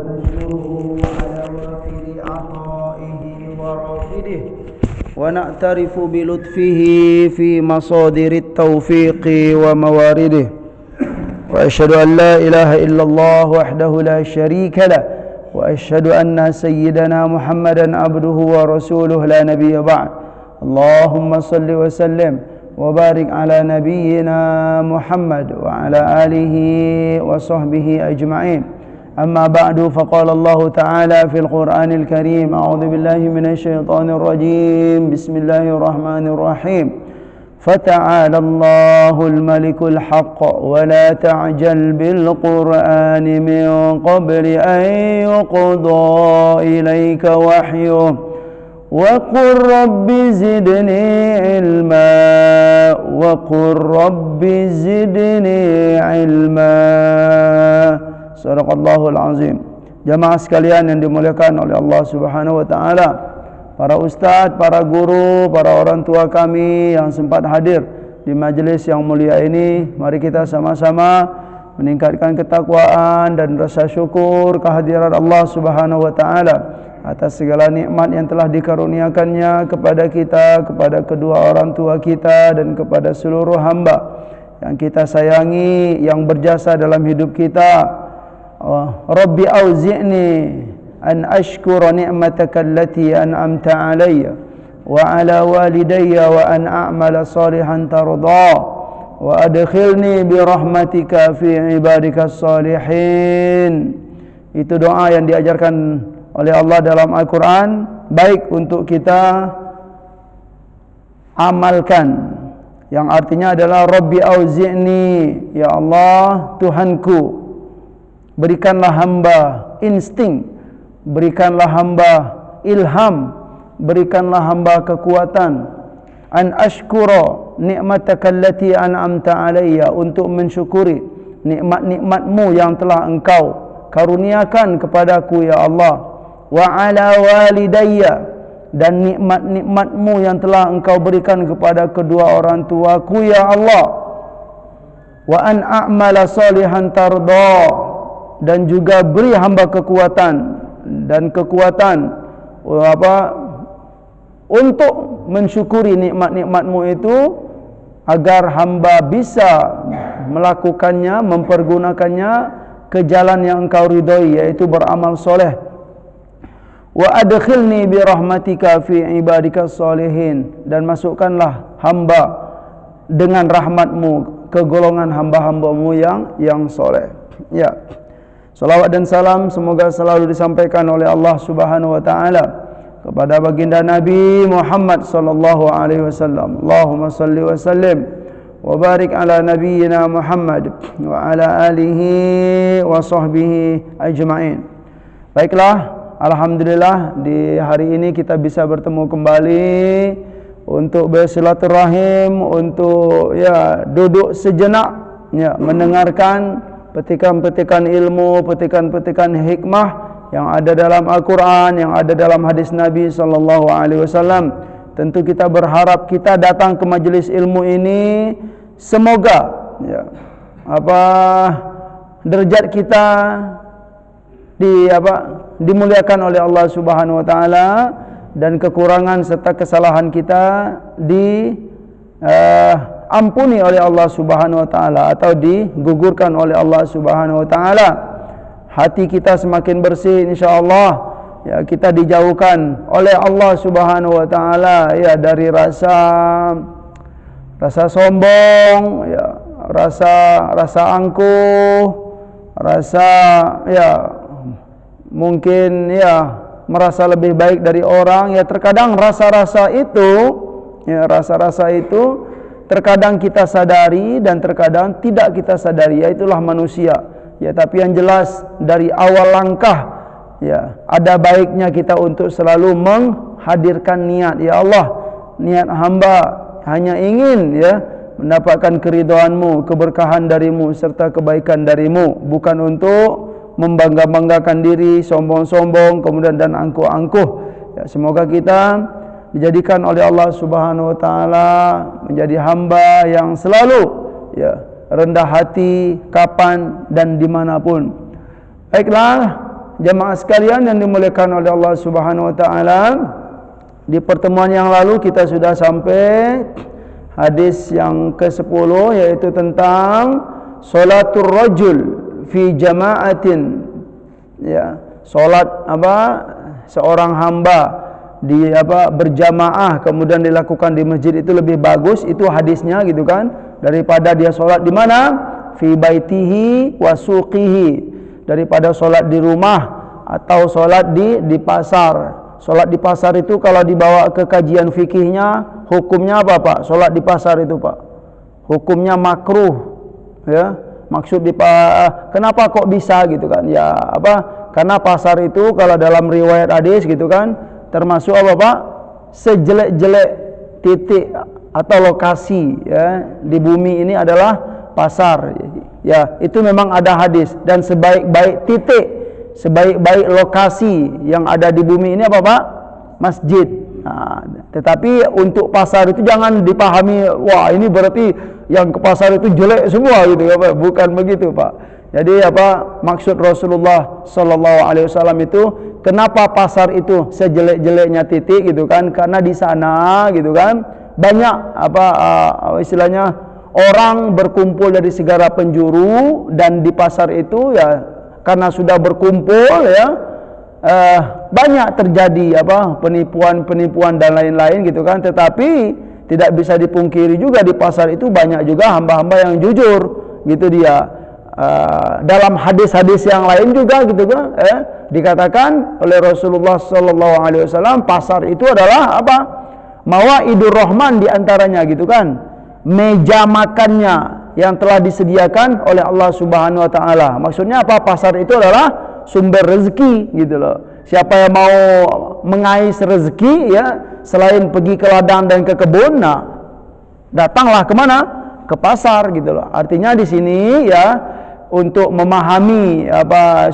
ونشكره على وافر عطائه ورافده ونعترف بلطفه في مصادر التوفيق وموارده وأشهد أن لا إله إلا الله وحده لا شريك له وأشهد أن سيدنا محمدا عبده ورسوله لا نبي بعد اللهم صل وسلم وبارك على نبينا محمد وعلى آله وصحبه أجمعين أما بعد فقال الله تعالى في القرآن الكريم أعوذ بالله من الشيطان الرجيم بسم الله الرحمن الرحيم فتعالى الله الملك الحق ولا تعجل بالقرآن من قبل أن يقضى إليك وحيه وقل رب زدني علما وقل رب زدني علما. Sadaqallahul azim. Jamaah sekalian yang dimuliakan oleh Allah Subhanahu wa taala, para ustaz, para guru, para orang tua kami yang sempat hadir di majlis yang mulia ini, mari kita sama-sama meningkatkan ketakwaan dan rasa syukur kehadiran Allah Subhanahu wa taala atas segala nikmat yang telah dikaruniakannya kepada kita, kepada kedua orang tua kita dan kepada seluruh hamba yang kita sayangi, yang berjasa dalam hidup kita. Rabbi auzi'ni an ashkura ni'mataka allati an'amta alayya wa ala walidayya wa an a'mala salihan tarda wa adkhilni bi rahmatika fi ibadika salihin. Itu doa yang diajarkan oleh Allah dalam Al-Quran, baik untuk kita amalkan, yang artinya adalah Rabbi auzi'ni, ya Allah Tuhanku, berikanlah hamba insting, berikanlah hamba ilham, berikanlah hamba kekuatan, an ashkura ni'mataka allati an'amta alayya, untuk mensyukuri nikmat-nikmatmu yang telah engkau karuniakan kepadaku ya Allah, wa ala walidayya, dan nikmat-nikmatmu yang telah engkau berikan kepada kedua orang tuaku ya Allah, wa an a'mala salihan tarda, dan juga beri hamba kekuatan untuk mensyukuri nikmat-nikmatmu itu, agar hamba bisa melakukannya, mempergunakannya ke jalan yang engkau ridhoi, yaitu beramal soleh. Wa adkhilni bi rahmatika fi ibadika salihin, dan masukkanlah hamba dengan rahmatmu ke golongan hamba-hambamu yang soleh. Ya. Salawat dan salam semoga selalu disampaikan oleh Allah Subhanahu wa taala kepada baginda Nabi Muhammad sallallahu alaihi wasallam. Allahumma salli wa sallim wa barik ala nabiyyina Muhammad wa ala alihi wa sahbihi ajma'in. Baiklah, alhamdulillah di hari ini kita bisa bertemu kembali untuk bersilaturahim, untuk duduk sejenak, mendengarkan petikan-petikan ilmu, petikan-petikan hikmah yang ada dalam Al-Quran, yang ada dalam hadis Nabi sallallahu alaihi wasallam. Tentu kita berharap kita datang ke majlis ilmu ini, semoga derajat kita dimuliakan oleh Allah Subhanahu wa taala, dan kekurangan serta kesalahan kita ampuni oleh Allah Subhanahu wa taala, atau digugurkan oleh Allah Subhanahu wa taala. Hati kita semakin bersih insyaallah, kita dijauhkan oleh Allah Subhanahu wa taala dari rasa sombong, rasa angkuh, rasa mungkin merasa lebih baik dari orang. Terkadang rasa-rasa itu terkadang kita sadari dan terkadang tidak kita sadari, itulah manusia. Tapi yang jelas dari awal langkah ada baiknya kita untuk selalu menghadirkan niat, ya Allah, niat hamba hanya ingin mendapatkan keridhaanmu, keberkahan darimu serta kebaikan darimu, bukan untuk membangga-banggakan diri, sombong-sombong kemudian dan angkuh-angkuh. Semoga kita dijadikan oleh Allah Subhanahu wa taala menjadi hamba yang selalu rendah hati kapan dan dimanapun. Baiklah, jemaah sekalian yang dimuliakan oleh Allah Subhanahu wa taala, di pertemuan yang lalu kita sudah sampai hadis yang ke-10, yaitu tentang salatul rajul fi jama'atin. Ya, salat seorang hamba di berjamaah kemudian dilakukan di masjid itu lebih bagus, itu hadisnya gitu kan, daripada dia salat di mana? Fi baitihi wa suqihi, daripada salat di rumah atau salat di pasar. Salat di pasar itu kalau dibawa ke kajian fikihnya, hukumnya apa Pak? Salat di pasar itu Pak, hukumnya makruh. Ya, maksud kenapa kok bisa gitu kan? Ya karena pasar itu kalau dalam riwayat hadis gitu kan, termasuk apa Pak? Sejelek-jelek titik atau lokasi ya di bumi ini adalah pasar. Ya, itu memang ada hadis. Dan sebaik-baik titik, sebaik-baik lokasi yang ada di bumi ini apa Pak? Masjid. Nah, tetapi untuk pasar itu jangan dipahami, wah ini berarti yang ke pasar itu jelek semua gitu ya Pak. Bukan begitu Pak. Jadi maksud Rasulullah sallallahu alaihi wasallam itu, kenapa pasar itu sejelek-jeleknya titik gitu kan? Karena di sana gitu kan banyak istilahnya orang berkumpul dari segala penjuru, dan di pasar itu ya karena sudah berkumpul ya banyak terjadi penipuan-penipuan dan lain-lain gitu kan. Tetapi tidak bisa dipungkiri juga di pasar itu banyak juga hamba-hamba yang jujur gitu dia. Dalam hadis-hadis yang lain juga gitu kan dikatakan oleh Rasulullah sallallahu alaihi wasallam, pasar itu adalah mawaidur rahman, di antaranya gitu kan, meja makannya yang telah disediakan oleh Allah Subhanahu wa taala. Maksudnya apa? Pasar itu adalah sumber rezeki gitu loh. Siapa yang mau mengais rezeki ya, selain pergi ke ladang dan ke kebun, nah datanglah kemana? Ke pasar gitu loh. Artinya di sini ya, untuk memahami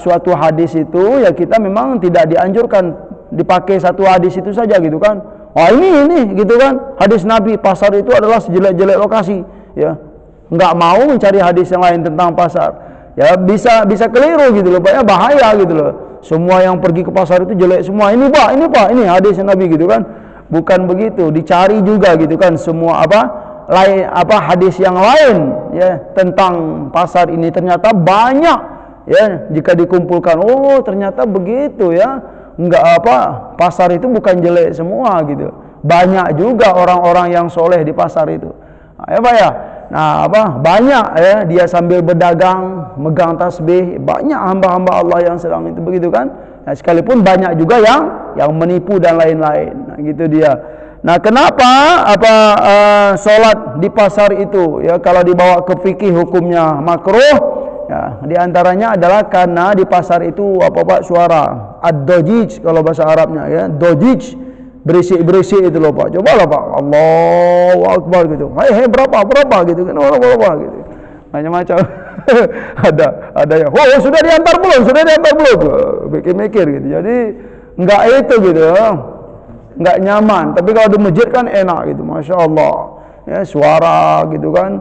suatu hadis itu ya, kita memang tidak dianjurkan dipakai satu hadis itu saja gitu kan. Oh ini gitu kan, hadis Nabi pasar itu adalah sejelek-jelek lokasi ya. Enggak mau mencari hadis yang lain tentang pasar. Ya bisa keliru gitu loh Pak, ya bahaya gitu loh. Semua yang pergi ke pasar itu jelek semua. Ini Pak, ini hadis Nabi gitu kan. Bukan begitu, dicari juga gitu kan semua hadis yang lain ya tentang pasar ini, ternyata banyak ya jika dikumpulkan. Oh, ternyata begitu ya. Enggak pasar itu bukan jelek semua gitu. Banyak juga orang-orang yang soleh di pasar itu. Nah, ya Pak ya. Nah, banyak ya dia sambil berdagang, megang tasbih, banyak hamba-hamba Allah yang sedang itu begitu kan. Nah, sekalipun banyak juga yang menipu dan lain-lain. Nah, gitu dia. Nah, kenapa salat di pasar itu ya kalau dibawa ke fikih hukumnya makruh? Ya, di antaranya adalah karena di pasar itu suara ad-dojij kalau bahasa Arabnya ya, dojij, berisik-berisik itu loh Pak. Cobalah Pak, Allahu Akbar gitu. Hei berapa gitu kan, berapa gitu. Macam-macam. ada ya. Oh, sudah diantar belum? Mikir-mikir gitu. Jadi enggak itu gitu. Enggak nyaman. Tapi kalau di masjid kan enak gitu. Masya Allah. Ya, suara gitu kan,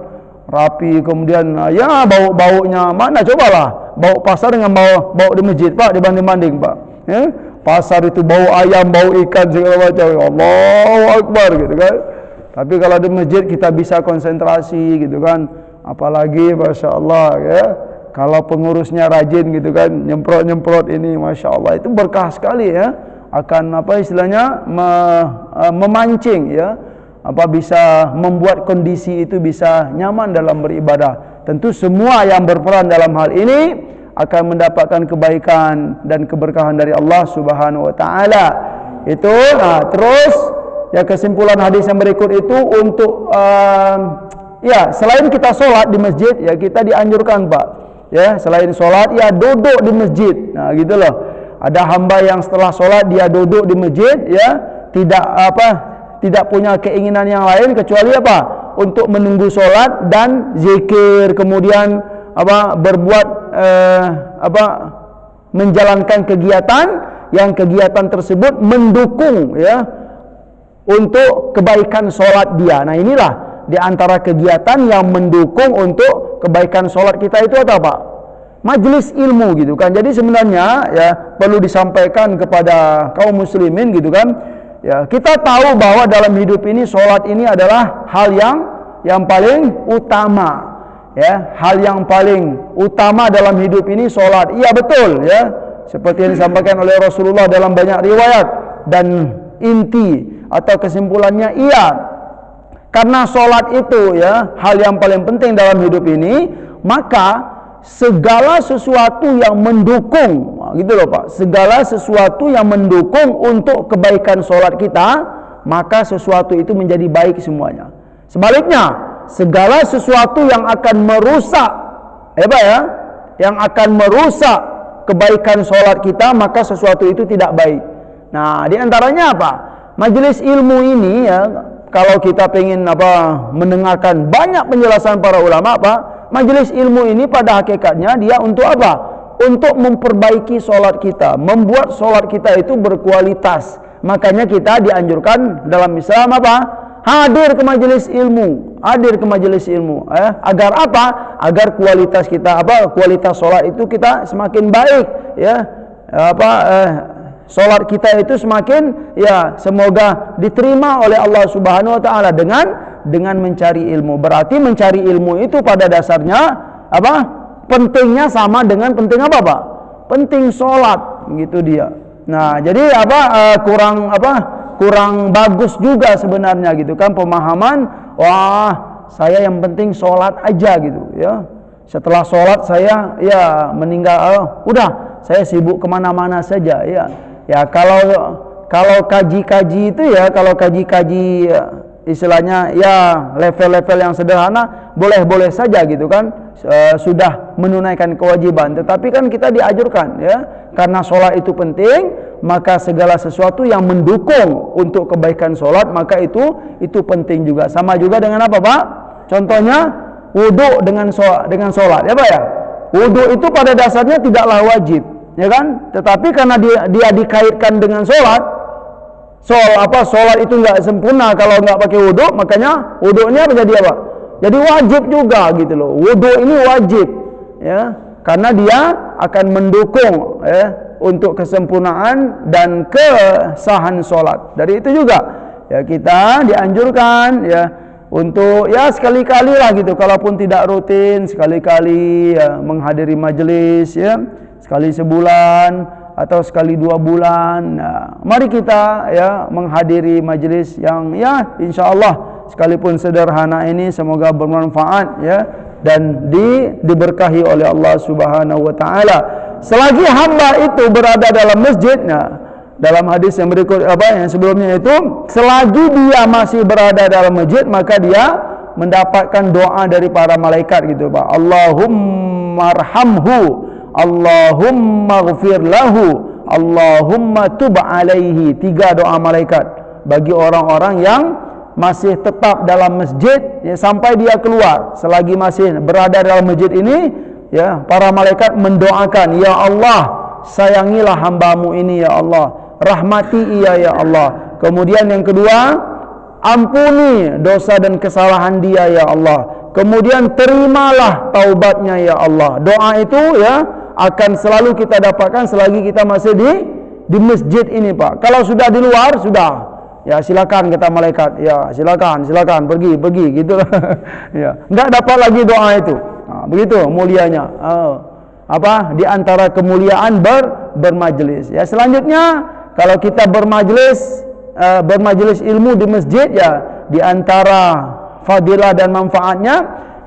rapi, kemudian ya bau-baunya mana, cobalah bau pasar dengan bau di masjid Pak, dibanding-banding Pak ya. Pasar itu bau ayam, bau ikan segala macam, Allahu Akbar gitu kan. Tapi kalau di masjid kita bisa konsentrasi gitu kan, apalagi Masya Allah ya, kalau pengurusnya rajin gitu kan, nyemprot ini Masya Allah, itu berkah sekali ya, akan istilahnya memancing ya, bisa membuat kondisi itu bisa nyaman dalam beribadah. Tentu semua yang berperan dalam hal ini akan mendapatkan kebaikan dan keberkahan dari Allah Subhanahu wa taala. Itu terus ya, kesimpulan hadis yang berikut itu untuk ya selain kita sholat di masjid ya, kita dianjurkan Pak ya, selain sholat ya duduk di masjid. Nah gitu loh. Ada hamba yang setelah sholat dia duduk di masjid ya, tidak punya keinginan yang lain kecuali untuk menunggu sholat dan zikir, kemudian berbuat menjalankan kegiatan yang kegiatan tersebut mendukung ya untuk kebaikan sholat dia. Nah inilah di antara kegiatan yang mendukung untuk kebaikan sholat kita itu apa Pak? majlis ilmu gitu kan. Jadi sebenarnya ya perlu disampaikan kepada kaum muslimin gitu kan. Ya, kita tahu bahwa dalam hidup ini salat ini adalah hal yang paling utama. Ya, hal yang paling utama dalam hidup ini salat. Iya betul ya. Seperti yang disampaikan oleh Rasulullah dalam banyak riwayat, dan inti atau kesimpulannya iya. Karena salat itu ya hal yang paling penting dalam hidup ini, maka segala sesuatu yang mendukung, gitu loh Pak, segala sesuatu yang mendukung untuk kebaikan solat kita, maka sesuatu itu menjadi baik semuanya. Sebaliknya, segala sesuatu yang akan merusak, yang akan merusak kebaikan solat kita, maka sesuatu itu tidak baik. Nah, di antaranya apa? Majelis ilmu ini ya, kalau kita pengen mendengarkan banyak penjelasan para ulama, majelis ilmu ini pada hakikatnya dia untuk apa? Untuk memperbaiki solat kita, membuat solat kita itu berkualitas. Makanya kita dianjurkan dalam Islam hadir ke majelis ilmu, agar apa? Agar kualitas kita kualitas solat itu kita semakin baik, ya. Solat kita itu semakin semoga diterima oleh Allah Subhanahu wa taala dengan mencari ilmu. Berarti mencari ilmu itu pada dasarnya pentingnya sama dengan penting Pak? Penting solat, gitu dia. Nah, jadi kurang bagus juga sebenarnya gitu kan pemahaman, saya yang penting solat aja gitu ya. Setelah solat saya meninggal, udah saya sibuk kemana-mana saja ya. Ya kalau kaji-kaji itu kalau kaji-kaji istilahnya level-level yang sederhana boleh-boleh saja gitu kan, sudah menunaikan kewajiban. Tetapi kan kita dianjurkan ya, karena sholat itu penting, maka segala sesuatu yang mendukung untuk kebaikan sholat, maka itu penting juga. Sama juga dengan apa Pak? Contohnya wudu dengan sholat ya Pak ya. Wudu itu pada dasarnya tidaklah wajib, ya kan? Tetapi karena dia dikaitkan dengan sholat itu nggak sempurna kalau nggak pakai wudu, makanya wudunya menjadi apa? Jadi wajib juga gitu loh. Wudu ini wajib, ya, karena dia akan mendukung untuk kesempurnaan dan kesahan sholat. Dari itu juga ya kita dianjurkan ya untuk sekali-kali lah gitu, kalaupun tidak rutin, sekali-kali menghadiri majelis ya, sekali sebulan atau sekali 2 bulan. Nah, mari kita menghadiri majelis yang insyaallah sekalipun sederhana ini semoga bermanfaat ya, dan diberkahi oleh Allah Subhanahu wa taala. Selagi hamba itu berada dalam masjid, dalam hadis yang berikut yang sebelumnya itu, selagi dia masih berada dalam masjid, maka dia mendapatkan doa dari para malaikat gitu Pak. Allahumma arhamhu, Allahumma ghfir lahu, Allahumma tub alaihi. 3 doa malaikat bagi orang-orang yang masih tetap dalam masjid sampai dia keluar. Selagi masih berada dalam masjid ini para malaikat mendoakan, ya Allah, sayangilah hambamu ini ya Allah, rahmati ia ya Allah. Kemudian yang kedua, ampuni dosa dan kesalahan dia ya Allah. Kemudian terimalah taubatnya ya Allah. Doa itu akan selalu kita dapatkan selagi kita masih di masjid ini Pak. Kalau sudah di luar, sudah silakan kata malaikat, silakan pergi gitu. Enggak dapat lagi doa itu. Begitu mulianya. Di antara kemuliaan bermajelis. Ya, selanjutnya kalau kita bermajelis ilmu di masjid, di antara fadilah dan manfaatnya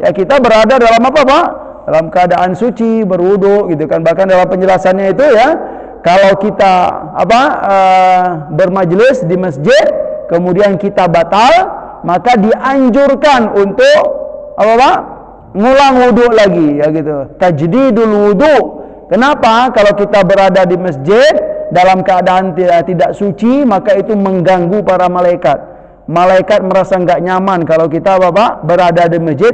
kita berada dalam apa Pak? Dalam keadaan suci, berwudu gitu kan. Bahkan dalam penjelasannya itu kalau kita bermajelis di masjid kemudian kita batal, maka dianjurkan untuk ngulang wudu lagi gitu. Tajdidul wudu. Kenapa? Kalau kita berada di masjid dalam keadaan tidak suci, maka itu mengganggu para malaikat. Malaikat merasa enggak nyaman kalau kita berada di masjid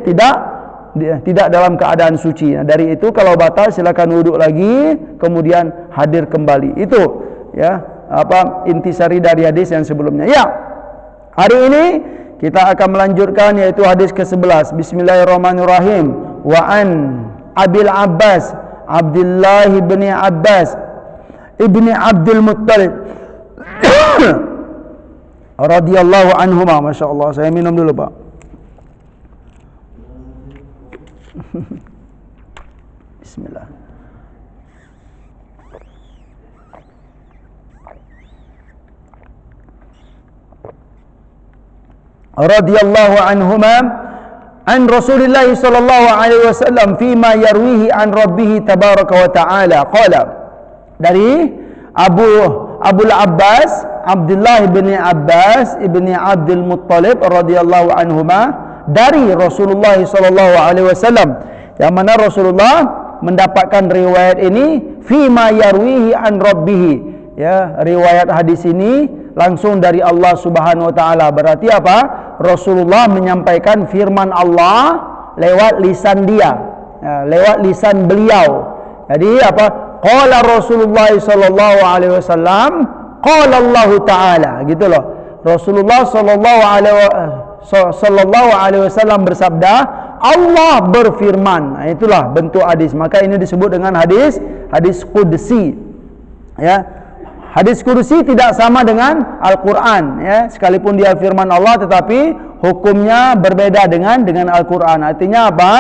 tidak dalam keadaan suci. Nah, dari itu kalau batal silakan wudhu lagi, kemudian hadir kembali. Itu intisari dari hadis yang sebelumnya. Ya, hari ini kita akan melanjutkan yaitu hadis ke-11. Bismillahirrahmanirrahim. Wa an Abil Abbas Abdullah bin Abbas ibni Abdul Muttalib radhiyallahu anhuma. Masya-Allah, saya minum dulu, Pak. Bismillah. Radhiyallahu anhuma an Rasulillah sallallahu alaihi wasallam fima yarwihi an rabbih tabaraka wa taala qala, dari Abul Abbas Abdullah bin Abbas ibni Abdul Muttalib radhiyallahu anhuma, dari Rasulullah sallallahu alaihi wasallam, yang mana Rasulullah mendapatkan riwayat ini fima yarwihi an rabbih, ya, riwayat hadis ini langsung dari Allah Subhanahu wa taala. Berarti apa? Rasulullah menyampaikan firman Allah lewat lisan dia, ya, lewat lisan beliau. Jadi apa? Qala Rasulullah sallallahu alaihi wasallam, qala Allah taala, gitu loh. Rasulullah sallallahu alaihi wasallam bersabda, Allah berfirman. Nah, itulah bentuk hadis. Maka ini disebut dengan hadis qudsi. Ya. Hadis qudsi tidak sama dengan Al-Qur'an, ya. Sekalipun dia firman Allah, tetapi hukumnya berbeda dengan Al-Qur'an. Artinya apa?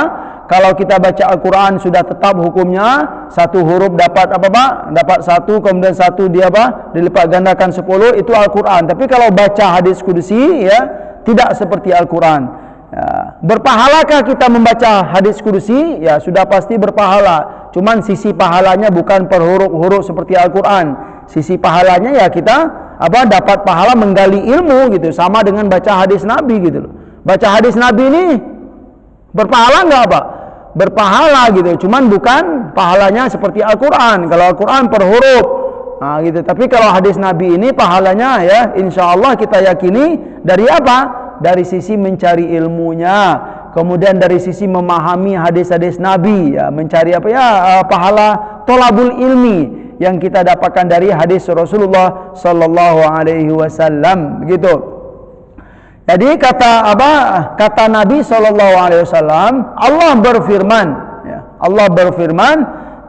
Kalau kita baca Al-Qur'an sudah tetap hukumnya, satu huruf dapat apa, Pak? Dapat satu, kemudian satu dia apa? Dilipat gandakan 10, itu Al-Qur'an. Tapi kalau baca hadis qudsi, ya, tidak seperti Al-Qur'an. Ya. Berpahalakah kita membaca hadis qudsi? Ya, sudah pasti berpahala. Cuman sisi pahalanya bukan per huruf-huruf seperti Al-Qur'an. Sisi pahalanya ya kita apa, dapat pahala menggali ilmu gitu, sama dengan baca hadis Nabi gitu loh. Baca hadis Nabi ini berpahala enggak, Pak? Berpahala gitu. Cuman bukan pahalanya seperti Al-Qur'an. Kalau Al-Qur'an per huruf. Nah, gitu. Tapi kalau hadis Nabi ini pahalanya ya insyaallah kita yakini dari apa? Dari sisi mencari ilmunya, kemudian dari sisi memahami hadis-hadis Nabi, ya, mencari apa ya, pahala tolabul ilmi yang kita dapatkan dari hadis Rasulullah sallallahu alaihi wasallam, begitu. Jadi kata Nabi sallallahu alaihi wasallam, Allah berfirman, ya, Allah berfirman,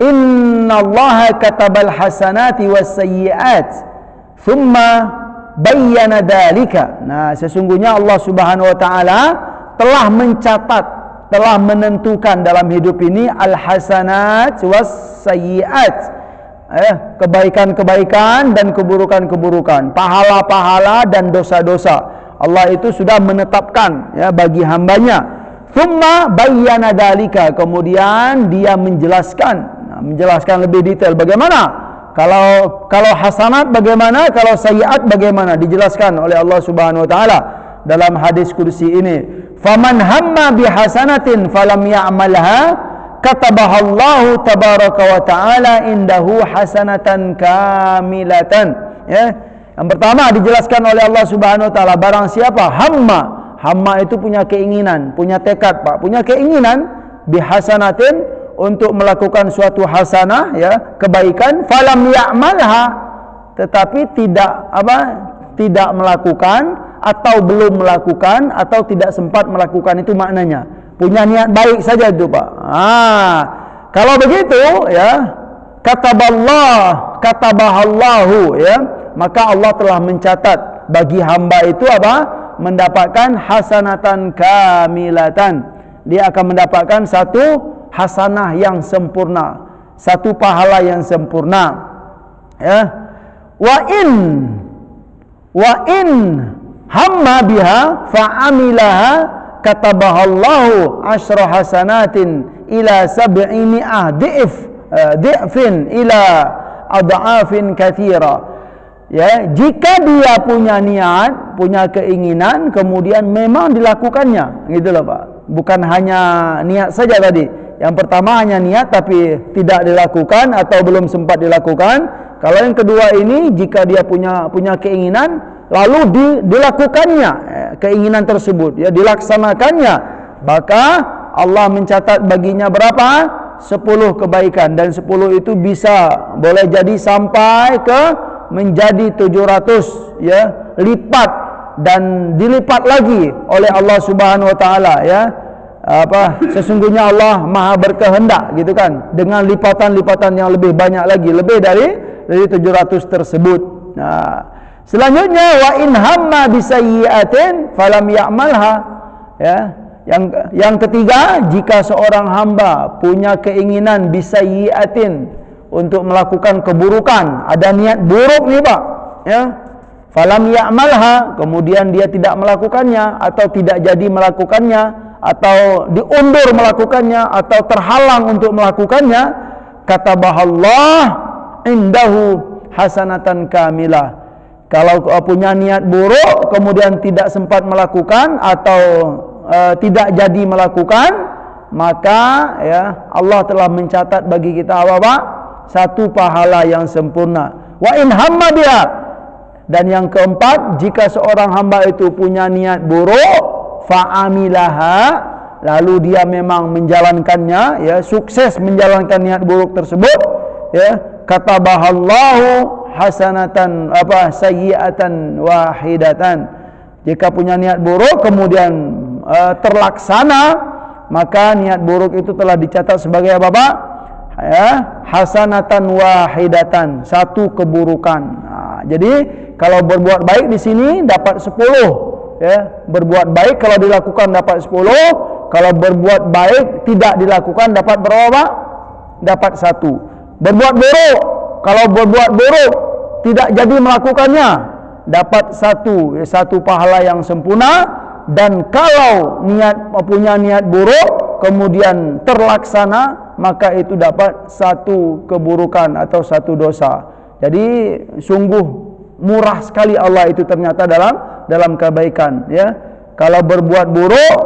innallaha katabal hasanati was sayyi'at thumma bayyana dalika. Nah, sesungguhnya Allah Subhanahu wa taala telah mencatat, telah menentukan dalam hidup ini al-hasanat was sayyi'at, kebaikan-kebaikan dan keburukan-keburukan, pahala-pahala dan dosa-dosa. Allah itu sudah menetapkan, ya, bagi hambanya. Thumma bayyana dalika, kemudian dia menjelaskan, menjelaskan lebih detail bagaimana. Kalau hasanat bagaimana, kalau sayyiat bagaimana, dijelaskan oleh Allah Subhanahu wa taala dalam hadis qudsi ini. Faman hamma bihasanatin falam ya'malha katabahallahu tabaraka wa ta'ala indahu hasanatan kamilatan. Ya. Yang pertama dijelaskan oleh Allah Subhanahu wa taala, barang siapa hamma itu punya keinginan, punya tekad, Pak, punya keinginan bihasanatin, untuk melakukan suatu hasanah, ya, kebaikan, falam ya'malha, tetapi tidak melakukan atau belum melakukan atau tidak sempat melakukan, itu maknanya punya niat baik saja itu, Pak. Kalau begitu, ya, katabahallahu, ya, maka Allah telah mencatat bagi hamba itu apa? Mendapatkan hasanatan kamilatan. Dia akan mendapatkan satu hasanah yang sempurna, satu pahala yang sempurna, ya. Wa in hamma biha fa'amilaha katabahallahu asyra hasanatin ila sab'imi'ah di'fin ila ad'afin katsira. Ya, jika dia punya niat, punya keinginan, kemudian memang dilakukannya, gitu loh, Pak. Bukan hanya niat saja tadi. Yang pertama hanya niat tapi tidak dilakukan atau belum sempat dilakukan. Kalau yang kedua ini, jika dia punya keinginan lalu dilakukannya, keinginan tersebut, ya, dilaksanakannya, maka Allah mencatat baginya berapa? 10 kebaikan, dan 10 itu boleh jadi sampai ke menjadi 700, ya, lipat dan dilipat lagi oleh Allah Subhanahu wa taala, ya. sesungguhnya Allah Maha berkehendak gitu kan, dengan lipatan-lipatan yang lebih banyak lagi, lebih dari 700 tersebut. Nah, selanjutnya wa in hamma bisayyi'atin falam ya'malha, ya. Yang ketiga, jika seorang hamba punya keinginan bisayyi'atin untuk melakukan keburukan, ada niat buruk nih Pak, ya. Falam ya'malha, kemudian dia tidak melakukannya atau tidak jadi melakukannya atau diundur melakukannya atau terhalang untuk melakukannya, katabahallah indahu hasanatan kamilah. Kalau punya niat buruk kemudian tidak sempat melakukan atau tidak jadi melakukan, maka ya Allah telah mencatat bagi kita apa Pak? Satu pahala yang sempurna. Wa in hamma biha. Dan yang keempat, jika seorang hamba itu punya niat buruk, fa'amilaha, lalu dia memang menjalankannya, ya, sukses menjalankan niat buruk tersebut, ya, katabahallahu hasanatan sayyi'atan wahidatan. Jika punya niat buruk kemudian terlaksana, maka niat buruk itu telah dicatat sebagai apa Pak? Ya, hasanatan wahidatan, satu keburukan. Nah, jadi kalau berbuat baik di sini dapat 10, ya. Berbuat baik kalau dilakukan dapat 10, kalau berbuat baik tidak dilakukan dapat berapa Pak? Dapat 1. Berbuat buruk, kalau berbuat buruk tidak jadi melakukannya dapat 1, ya, 1 pahala yang sempurna. Dan kalau punya niat buruk kemudian terlaksana, maka itu dapat 1 keburukan atau 1 dosa. Jadi sungguh murah sekali Allah itu ternyata dalam kebaikan, ya. Kalau berbuat buruk,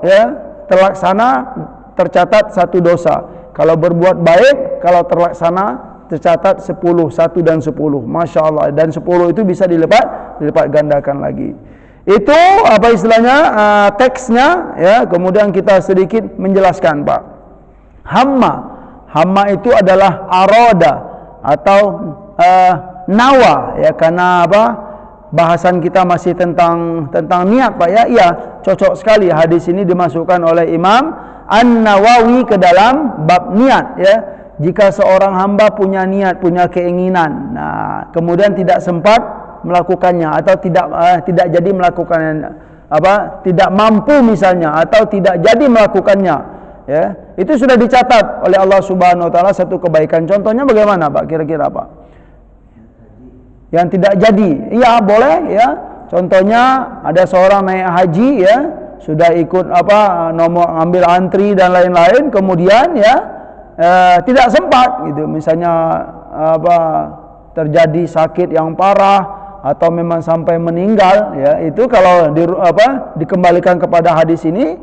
ya, terlaksana tercatat 1 dosa. Kalau berbuat baik, kalau terlaksana tercatat 10, 1 dan 10. Masya Allah. Dan 10 itu bisa dilipat gandakan lagi. Itu apa istilahnya, teksnya, ya. Kemudian kita sedikit menjelaskan Pak. Hamma itu adalah aroda atau nawa, ya, karena apa? Bahasan kita masih tentang niat Pak, ya. Iya, cocok sekali hadis ini dimasukkan oleh Imam An-Nawawi ke dalam bab niat, ya. Jika seorang hamba punya niat, punya keinginan, nah, kemudian tidak sempat melakukannya atau tidak jadi melakukannya, tidak mampu misalnya atau tidak jadi melakukannya, ya, itu sudah dicatat oleh Allah Subhanahu wa taala satu kebaikan. Contohnya bagaimana Pak? Kira-kira Pak? Yang tidak jadi, iya boleh, ya. Contohnya ada seorang naik haji, ya, sudah ikut nomor ambil antri dan lain-lain, kemudian ya tidak sempat gitu, misalnya terjadi sakit yang parah atau memang sampai meninggal, ya, itu kalau dikembalikan kepada hadis ini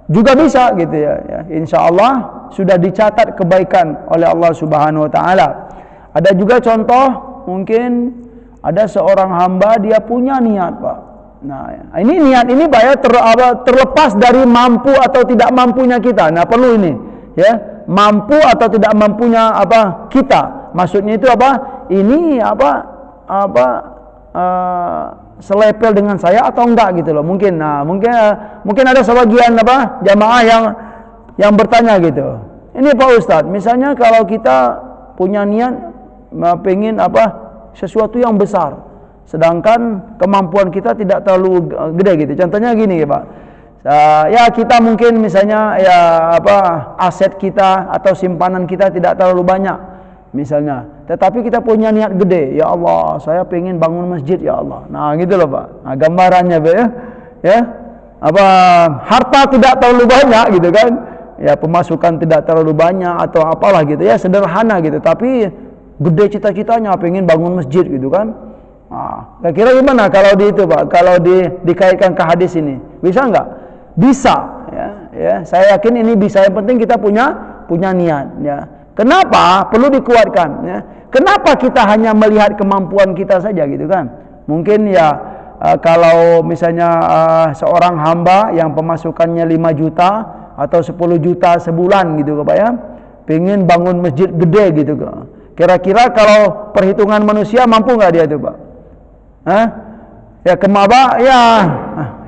juga bisa gitu, ya. Insya Allah sudah dicatat kebaikan oleh Allah Subhanahu wa taala. Ada juga contoh, mungkin ada seorang hamba dia punya niat Pak. Nah, ini niat ini Pak, ya, terlepas dari mampu atau tidak mampunya kita. Nah, perlu ini, ya, mampu atau tidak mampunya kita. Maksudnya itu ini selepel dengan saya atau enggak gitu loh. Mungkin ada sebagian jamaah yang bertanya gitu. Ini Pak Ustadz, misalnya kalau kita punya niat pengen sesuatu yang besar, sedangkan kemampuan kita tidak terlalu gede gitu. Contohnya gini ya Pak. Ya kita mungkin misalnya ya aset kita atau simpanan kita tidak terlalu banyak misalnya, tetapi kita punya niat gede, ya Allah saya pengen bangun masjid ya Allah. Nah gitu loh Pak. Nah, gambarannya Pak, ya harta tidak terlalu banyak gitu kan, ya pemasukan tidak terlalu banyak atau apalah gitu, ya sederhana gitu, tapi gede cita-citanya pengen bangun masjid gitu kan. Nah, kira-kira gimana kalau itu Pak, kalau dikaitkan ke hadis ini, bisa nggak? Bisa, ya saya yakin ini bisa. Yang penting kita punya niat, ya. Kenapa perlu dikuatkan, ya? Kenapa kita hanya melihat kemampuan kita saja gitu kan? Mungkin ya kalau misalnya seorang hamba yang pemasukannya 5 juta atau 10 juta sebulan gitu Pak, ya, pengen bangun masjid gede gitu kan. Kira-kira kalau perhitungan manusia mampu nggak dia itu Pak? Ya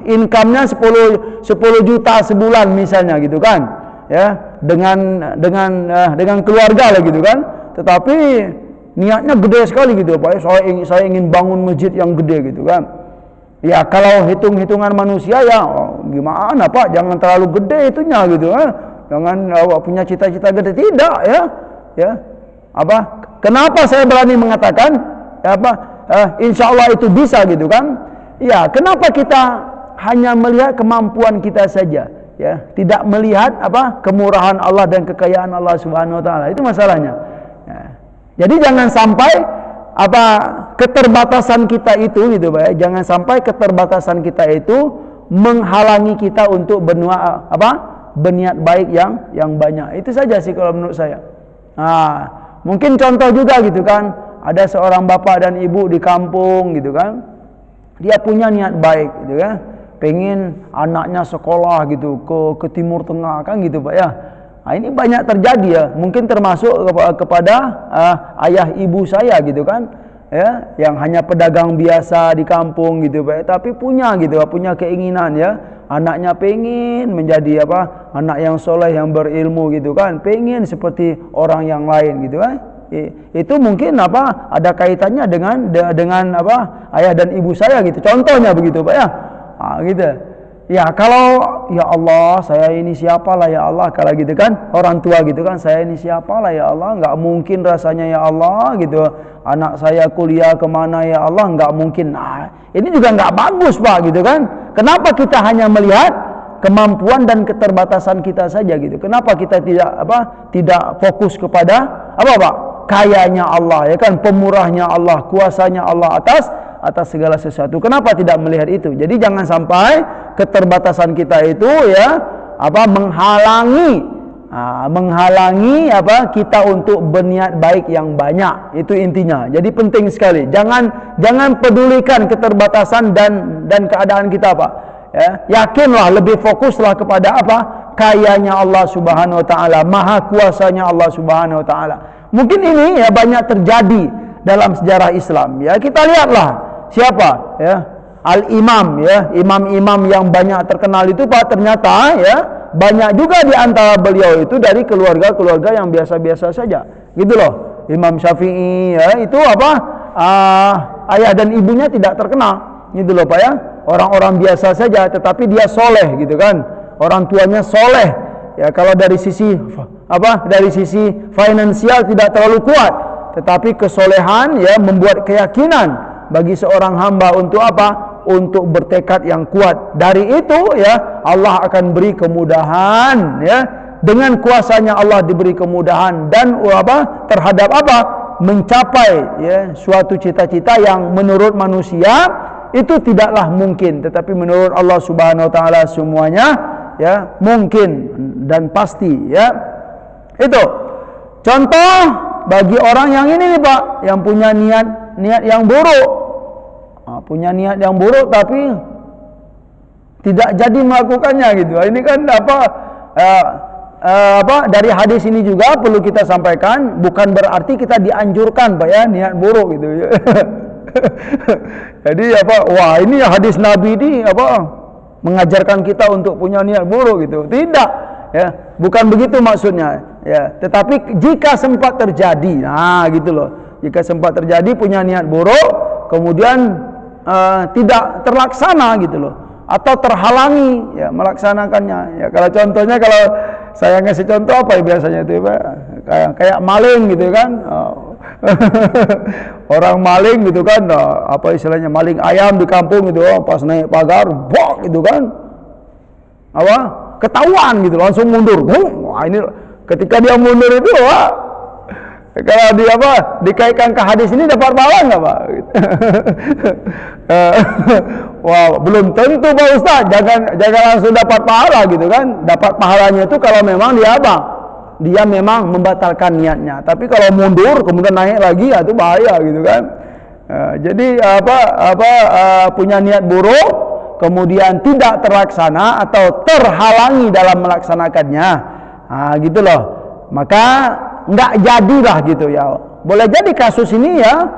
income-nya 10 juta sebulan misalnya gitu kan, ya, dengan keluarga lah gitu kan, tetapi niatnya gede sekali gitu Pak, saya ingin bangun masjid yang gede gitu kan. Ya kalau hitung-hitungan manusia ya gimana Pak, jangan terlalu gede itunya gitu kan, jangan punya cita-cita gede, tidak ya apa, kenapa saya berani mengatakan ya apa, insya Allah itu bisa gitu kan. Ya, kenapa kita hanya melihat kemampuan kita saja, ya, tidak melihat apa kemurahan Allah dan kekayaan Allah Subhanahu wa taala. Itu masalahnya. Ya. Jadi jangan sampai apa keterbatasan kita itu gitu Pak ya. Jangan sampai keterbatasan kita itu menghalangi kita untuk berniat baik yang banyak. Itu saja sih kalau menurut saya. Nah, mungkin contoh juga gitu kan, ada seorang bapak dan ibu di kampung gitu kan. Dia punya niat baik gitu kan, pengen anaknya sekolah gitu ke Timur Tengah kan gitu Pak ya. Nah, ini banyak terjadi ya, mungkin termasuk kepada ayah ibu saya gitu kan, ya, yang hanya pedagang biasa di kampung gitu Pak ya, tapi punya keinginan ya, anaknya pengen menjadi anak yang soleh, yang berilmu gitu kan, pengen seperti orang yang lain gitu kan. Itu mungkin ada kaitannya dengan ayah dan ibu saya gitu, contohnya begitu Pak ya. Gitu ya, kalau ya Allah saya ini siapalah ya Allah, kalau gitu kan orang tua gitu kan, saya ini siapalah ya Allah, nggak mungkin rasanya ya Allah gitu, anak saya kuliah kemana ya Allah, nggak mungkin. Nah, ini juga nggak bagus Pak gitu kan. Kenapa kita hanya melihat kemampuan dan keterbatasan kita saja gitu, kenapa kita tidak fokus kepada Pak, kayanya Allah ya kan, pemurahnya Allah, kuasanya Allah atas segala sesuatu. Kenapa tidak melihat itu? Jadi jangan sampai keterbatasan kita itu ya menghalangi kita untuk berniat baik yang banyak. Itu intinya. Jadi penting sekali. Jangan pedulikan keterbatasan dan keadaan kita Pak. Ya, yakinlah, lebih fokuslah kepada kayanya Allah Subhanahu wa taala, maha kuasanya Allah Subhanahu wa taala. Mungkin ini ya banyak terjadi dalam sejarah Islam. Ya, kita lihatlah siapa ya al-imam ya, imam-imam yang banyak terkenal itu Pak, ternyata ya banyak juga di antara beliau itu dari keluarga-keluarga yang biasa-biasa saja. Gitu loh. Imam Syafi'i ya, itu ayah dan ibunya tidak terkenal. Gitu loh Pak ya. Orang-orang biasa saja, tetapi dia soleh gitu kan. Orang tuanya soleh. Ya, kalau dari sisi finansial tidak terlalu kuat, tetapi kesolehan ya membuat keyakinan bagi seorang hamba untuk untuk bertekad yang kuat. Dari itu ya Allah akan beri kemudahan ya, dengan kuasanya Allah diberi kemudahan dan terhadap mencapai ya suatu cita-cita yang menurut manusia itu tidaklah mungkin, tetapi menurut Allah Subhanahu wa taala semuanya ya mungkin dan pasti ya. Itu contoh bagi orang yang ini nih Pak, yang punya niat yang buruk. Punya niat yang buruk tapi tidak jadi melakukannya gitu. Ini kan dari hadis ini juga perlu kita sampaikan, bukan berarti kita dianjurkan Pak ya niat buruk gitu. Jadi wah ini hadis Nabi ini mengajarkan kita untuk punya niat buruk gitu. Tidak ya, bukan begitu maksudnya ya. Tetapi jika sempat terjadi, nah gitu loh, jika sempat terjadi punya niat buruk kemudian tidak terlaksana gitu loh, atau terhalangi ya melaksanakannya ya. Kalau contohnya, kalau saya ngasih contoh apa ya biasanya itu Pak, kayak maling gitu kan. Orang maling gitu kan, istilahnya maling ayam di kampung gitu, pas naik pagar bok gitu kan, ketahuan gitu, langsung mundur. Wah, ini ketika dia mundur itu kalau dia dikaitkan ke hadis ini dapat pahala nggak Pak? Wah, belum tentu Pak Ustaz, jangan langsung dapat pahala gitu kan. Dapat pahalanya itu kalau memang dia memang membatalkan niatnya. Tapi kalau mundur kemudian naik lagi, itu bahaya gitu kan. Jadi punya niat buruk kemudian tidak terlaksana atau terhalangi dalam melaksanakannya, gitu loh, maka nggak jadilah gitu ya. Boleh jadi kasus ini ya,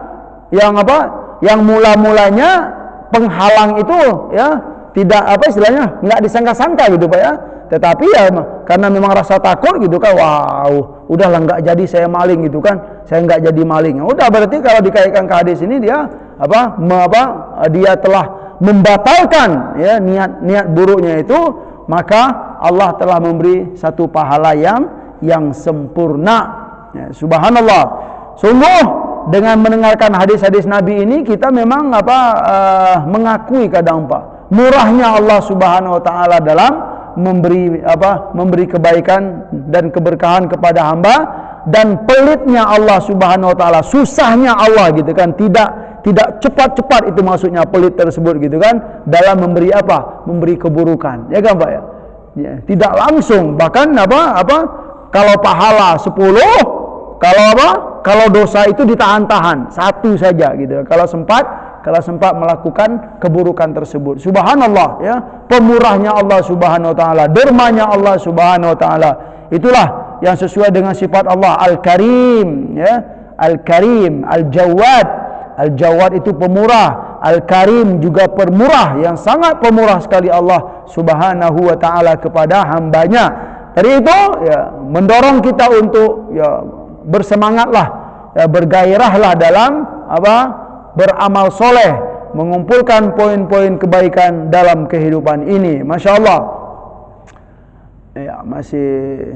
yang mula-mulanya penghalang itu ya tidak apa istilahnya, enggak disangka-sangka gitu Pak ya. Tetapi ya karena memang rasa takut gitu kan, wow, udahlah enggak jadi saya maling gitu kan. Saya enggak jadi maling. Udah berarti kalau dikaitkan ke hadis ini dia dia telah membatalkan ya niat buruknya itu, maka Allah telah memberi satu pahala yang sempurna. Ya, subhanallah. Sungguh dengan mendengarkan hadis-hadis Nabi ini kita memang mengakui kadang Pak, murahnya Allah Subhanahu wa taala dalam memberi kebaikan dan keberkahan kepada hamba, dan pelitnya Allah Subhanahu wa taala, susahnya Allah gitu kan, tidak cepat-cepat itu maksudnya pelit tersebut gitu kan, dalam memberi memberi keburukan, ya kan Pak ya. Ya, tidak langsung, bahkan kalau pahala 10, kalau dosa itu ditahan-tahan 1 saja gitu. Kalau sempat melakukan keburukan tersebut. Subhanallah ya, pemurahnya Allah Subhanahu wa taala, dermanya Allah Subhanahu wa taala. Itulah yang sesuai dengan sifat Allah Al-Karim ya. Al-Karim, Al-Jawad. Al-Jawad itu pemurah, Al-Karim juga pemurah, yang sangat pemurah sekali Allah Subhanahu wa taala kepada hambanya. Dari itu ya mendorong kita untuk ya bersemangatlah, ya bergairahlah dalam beramal soleh, mengumpulkan poin-poin kebaikan dalam kehidupan ini. Masya Allah. Ya masih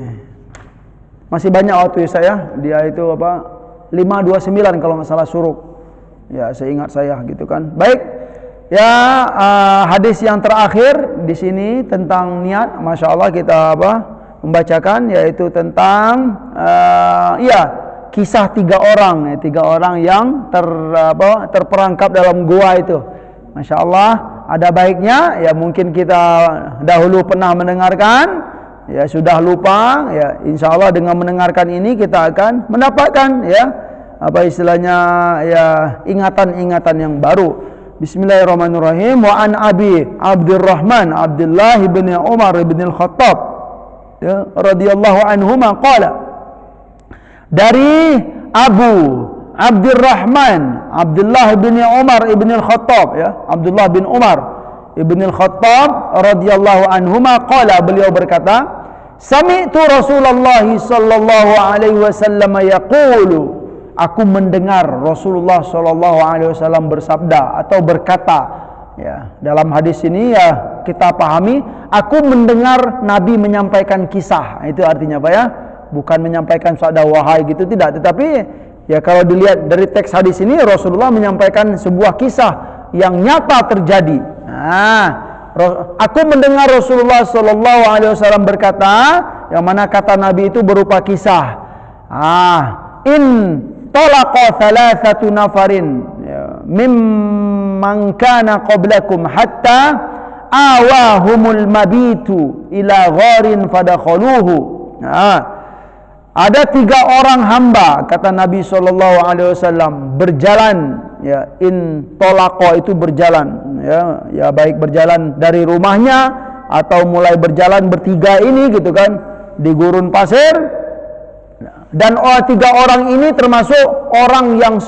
banyak waktu saya. Dia itu 529 kalau nggak salah suruk. Ya, seingat saya gitu kan. Baik. Ya, hadis yang terakhir di sini tentang niat, Masya Allah kita membacakan, yaitu tentang kisah 3 orang yang terperangkap dalam gua itu. Masya Allah, ada baiknya ya, mungkin kita dahulu pernah mendengarkan, ya sudah lupa, ya insya Allah dengan mendengarkan ini kita akan mendapatkan ya istilahnya ya ingatan-ingatan yang baru. Bismillahirrahmanirrahim. Wa an Abi Abdurrahman Abdullah bin Umar bin Al-Khattab ya radhiyallahu anhuma qala, dari Abu Abdurrahman Abdullah bin Umar bin Al-Khattab ya, Abdullah bin Umar bin Al-Khattab radhiyallahu anhuma qala, beliau berkata, sami'tu Rasulullah sallallahu alaihi wasallam yaqulu, aku mendengar Rasulullah sallallahu alaihi wasallam bersabda atau berkata. Ya, dalam hadis ini ya kita pahami, aku mendengar Nabi menyampaikan kisah. Itu artinya apa ya? Bukan menyampaikan sabda wahai gitu, tidak. Tetapi ya kalau dilihat dari teks hadis ini, Rasulullah menyampaikan sebuah kisah yang nyata terjadi. Nah, aku mendengar Rasulullah sallallahu alaihi wasallam berkata, yang mana kata Nabi itu berupa kisah. In talaqa thalathatu nafarin mimman kana qablakum hatta awahumul mabitu ila gharin fadakhaluhu. Ada 3 orang hamba, kata Nabi SAW, berjalan ya, in talaqa itu berjalan ya baik berjalan dari rumahnya atau mulai berjalan bertiga ini gitu kan di gurun pasir. Dan 3 orang ini termasuk orang yang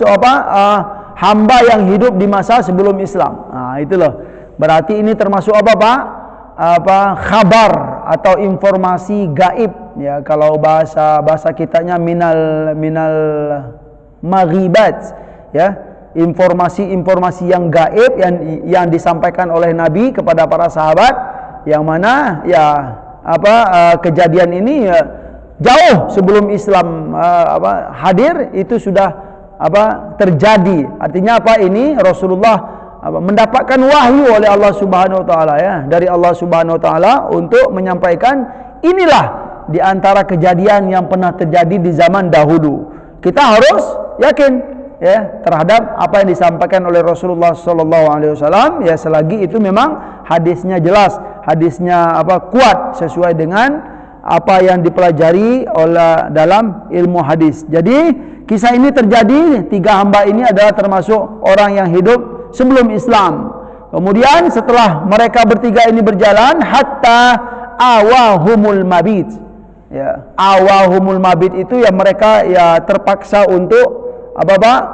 hamba yang hidup di masa sebelum Islam. Nah, itu loh. Berarti ini termasuk khabar atau informasi gaib ya, kalau bahasa kitanya minal maghibat ya, informasi yang gaib yang disampaikan oleh Nabi kepada para sahabat, yang mana ya kejadian ini ya jauh sebelum Islam hadir itu sudah terjadi. Artinya ini Rasulullah mendapatkan wahyu oleh Allah Subhanahu wa taala ya, dari Allah Subhanahu wa taala untuk menyampaikan inilah di antara kejadian yang pernah terjadi di zaman dahulu. Kita harus yakin ya terhadap apa yang disampaikan oleh Rasulullah sallallahu alaihi wasallam ya, selagi itu memang hadisnya jelas, hadisnya kuat sesuai dengan apa yang dipelajari oleh dalam ilmu hadis. Jadi kisah ini terjadi, 3 hamba ini adalah termasuk orang yang hidup sebelum Islam. Kemudian setelah mereka bertiga ini berjalan, hatta awahumul mabit. Ya, awahumul mabit itu ya mereka ya terpaksa untuk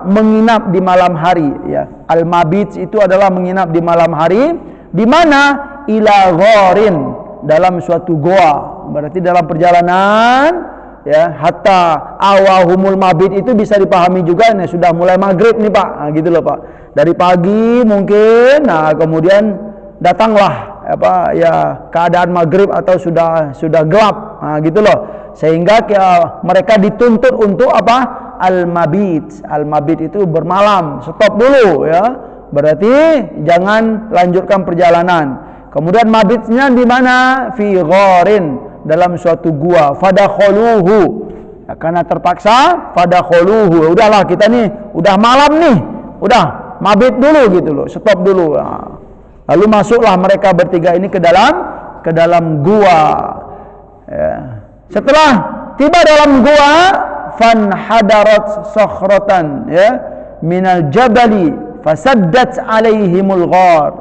menginap di malam hari. Ya, al mabit itu adalah menginap di malam hari. Di mana? Ila gharin, dalam suatu goa. Berarti dalam perjalanan, ya, hatta awahumul mabit itu bisa dipahami juga, nih sudah mulai maghrib nih Pak, nah, gitu loh Pak. Dari pagi mungkin, nah kemudian datanglah keadaan maghrib atau sudah gelap, nah gitu loh. Sehingga mereka dituntut untuk apa? Al-mabit. Al-mabit itu bermalam, stop dulu ya. Berarti jangan lanjutkan perjalanan. Kemudian mabitnya di mana? Fi gharin, dalam suatu gua. Fadakhuluhu, ya, karena terpaksa fadakhuluhu. Udahlah kita nih, udah malam nih, udah mabit dulu gitu loh, stop dulu. Nah, lalu masuklah mereka bertiga ini ke dalam gua. Ya. Setelah tiba dalam gua, fanhadarat sakhratan, ya, minal jabali fasaddat alaihimul ghar.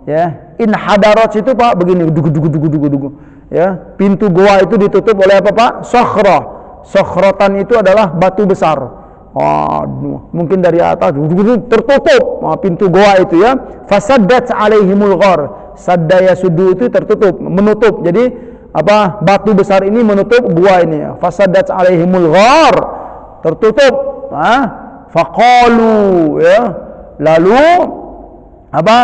Ya, inhadarat itu Pak begini, dugu. Ya, pintu goa itu ditutup oleh apa Pak? Sakhrah. Sakhratan itu adalah batu besar. Mungkin dari atas tertutup pintu goa itu ya. Fasaddat alaihimul ghar. Sadda yasuddu itu tertutup, menutup. Jadi apa? Batu besar ini menutup gua ini ya. Fasaddat alaihimul ghar. Tertutup. Faqalu, ya. Lalu apa?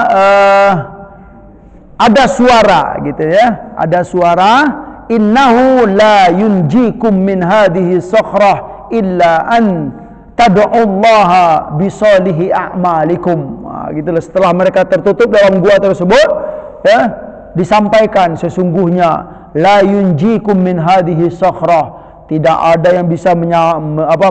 Ada suara gitu ya, ada suara, innahu la yunjikum min hadhihi sakhrah illa an tad'ullaha bisalihi a'malikum. Gitu loh. Setelah mereka tertutup dalam gua tersebut, ya, disampaikan sesungguhnya la yunjikum min hadhihi sakhrah, tidak ada yang bisa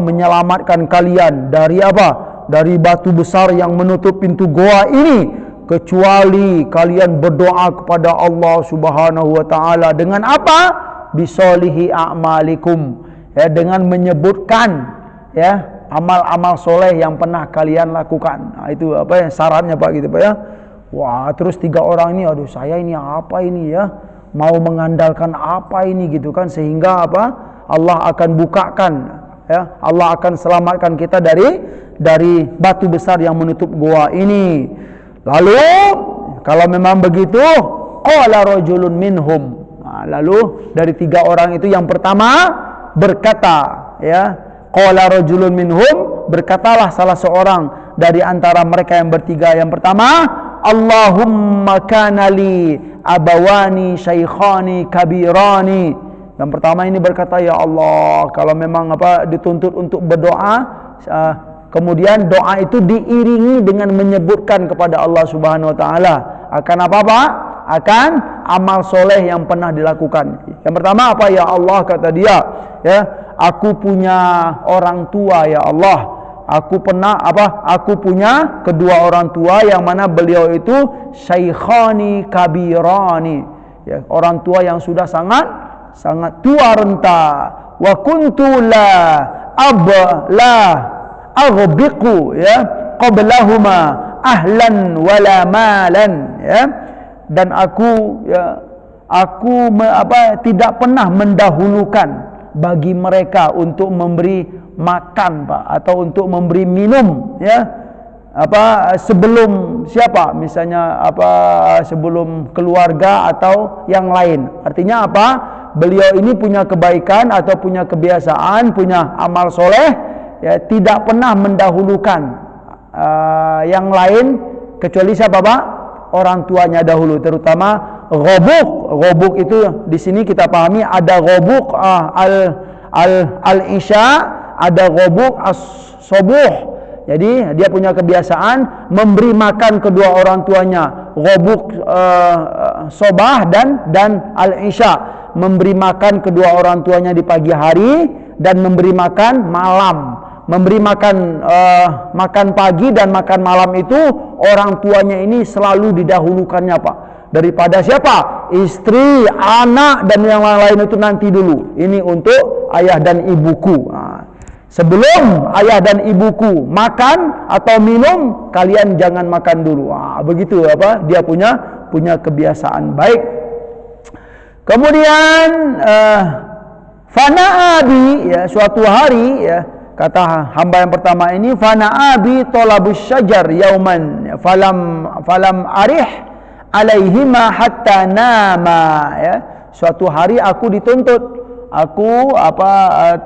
menyelamatkan kalian dari apa? Dari batu besar yang menutup pintu goa ini, kecuali kalian berdoa kepada Allah Subhanahu wa taala dengan apa? Bisolihi a'malikum, ya, dengan menyebutkan ya amal-amal soleh yang pernah kalian lakukan. Nah, itu apa ya syaratnya Pak gitu Pak ya. Wah, terus 3 orang ini, aduh saya ini apa ini ya? Mau mengandalkan apa ini gitu kan, sehingga apa? Allah akan bukakan, ya, Allah akan selamatkan kita dari batu besar yang menutup goa ini. Lalu kalau memang begitu, qala rajulun minhum. Nah, lalu dari 3 orang itu yang pertama berkata, ya, qala rajulun minhum, berkatalah salah seorang dari antara mereka yang bertiga yang pertama, Allahumma kana li abawani syaikhani kabirani. Yang pertama ini berkata, ya Allah, kalau memang apa dituntut untuk berdoa, kemudian doa itu diiringi dengan menyebutkan kepada Allah Subhanahu wa taala akan apa Pak? Akan amal soleh yang pernah dilakukan. Yang pertama apa? Ya Allah, kata dia, ya, aku punya orang tua ya Allah. Aku punya kedua orang tua yang mana beliau itu syaikhani kabirani, ya, orang tua yang sudah sangat tua renta. Wa kuntu la aghbiqu, ya, qablahuma ahlan wala malan, ya, dan aku tidak pernah mendahulukan bagi mereka untuk memberi makan Pak, atau untuk memberi minum, ya, sebelum siapa, misalnya sebelum keluarga atau yang lain. Artinya apa? Beliau ini punya kebaikan atau punya kebiasaan, punya amal soleh, ya, tidak pernah mendahulukan yang lain kecuali siapa Pak? Orang tuanya dahulu, terutama ghobuk. Ghobuk itu di sini kita pahami ada ghobuk al-isya, ada ghobuk as-subuh. Jadi dia punya kebiasaan memberi makan kedua orang tuanya, ghobuk sobah dan al-isya, memberi makan kedua orang tuanya di pagi hari dan memberi makan malam. Memberi makan pagi dan makan malam itu orang tuanya ini selalu didahulukannya Pak, daripada siapa? Istri, anak dan yang lain-lain itu nanti dulu. Ini untuk ayah dan ibuku. Nah, sebelum ayah dan ibuku makan atau minum, kalian jangan makan dulu. Nah, begitu apa? Dia punya kebiasaan baik. Kemudian fana'abi, ya, suatu hari, ya, kata hamba yang pertama ini, fana'abi tolabus syajar yauman falam arih alaihima hatta nama, ya. Suatu hari aku dituntut, aku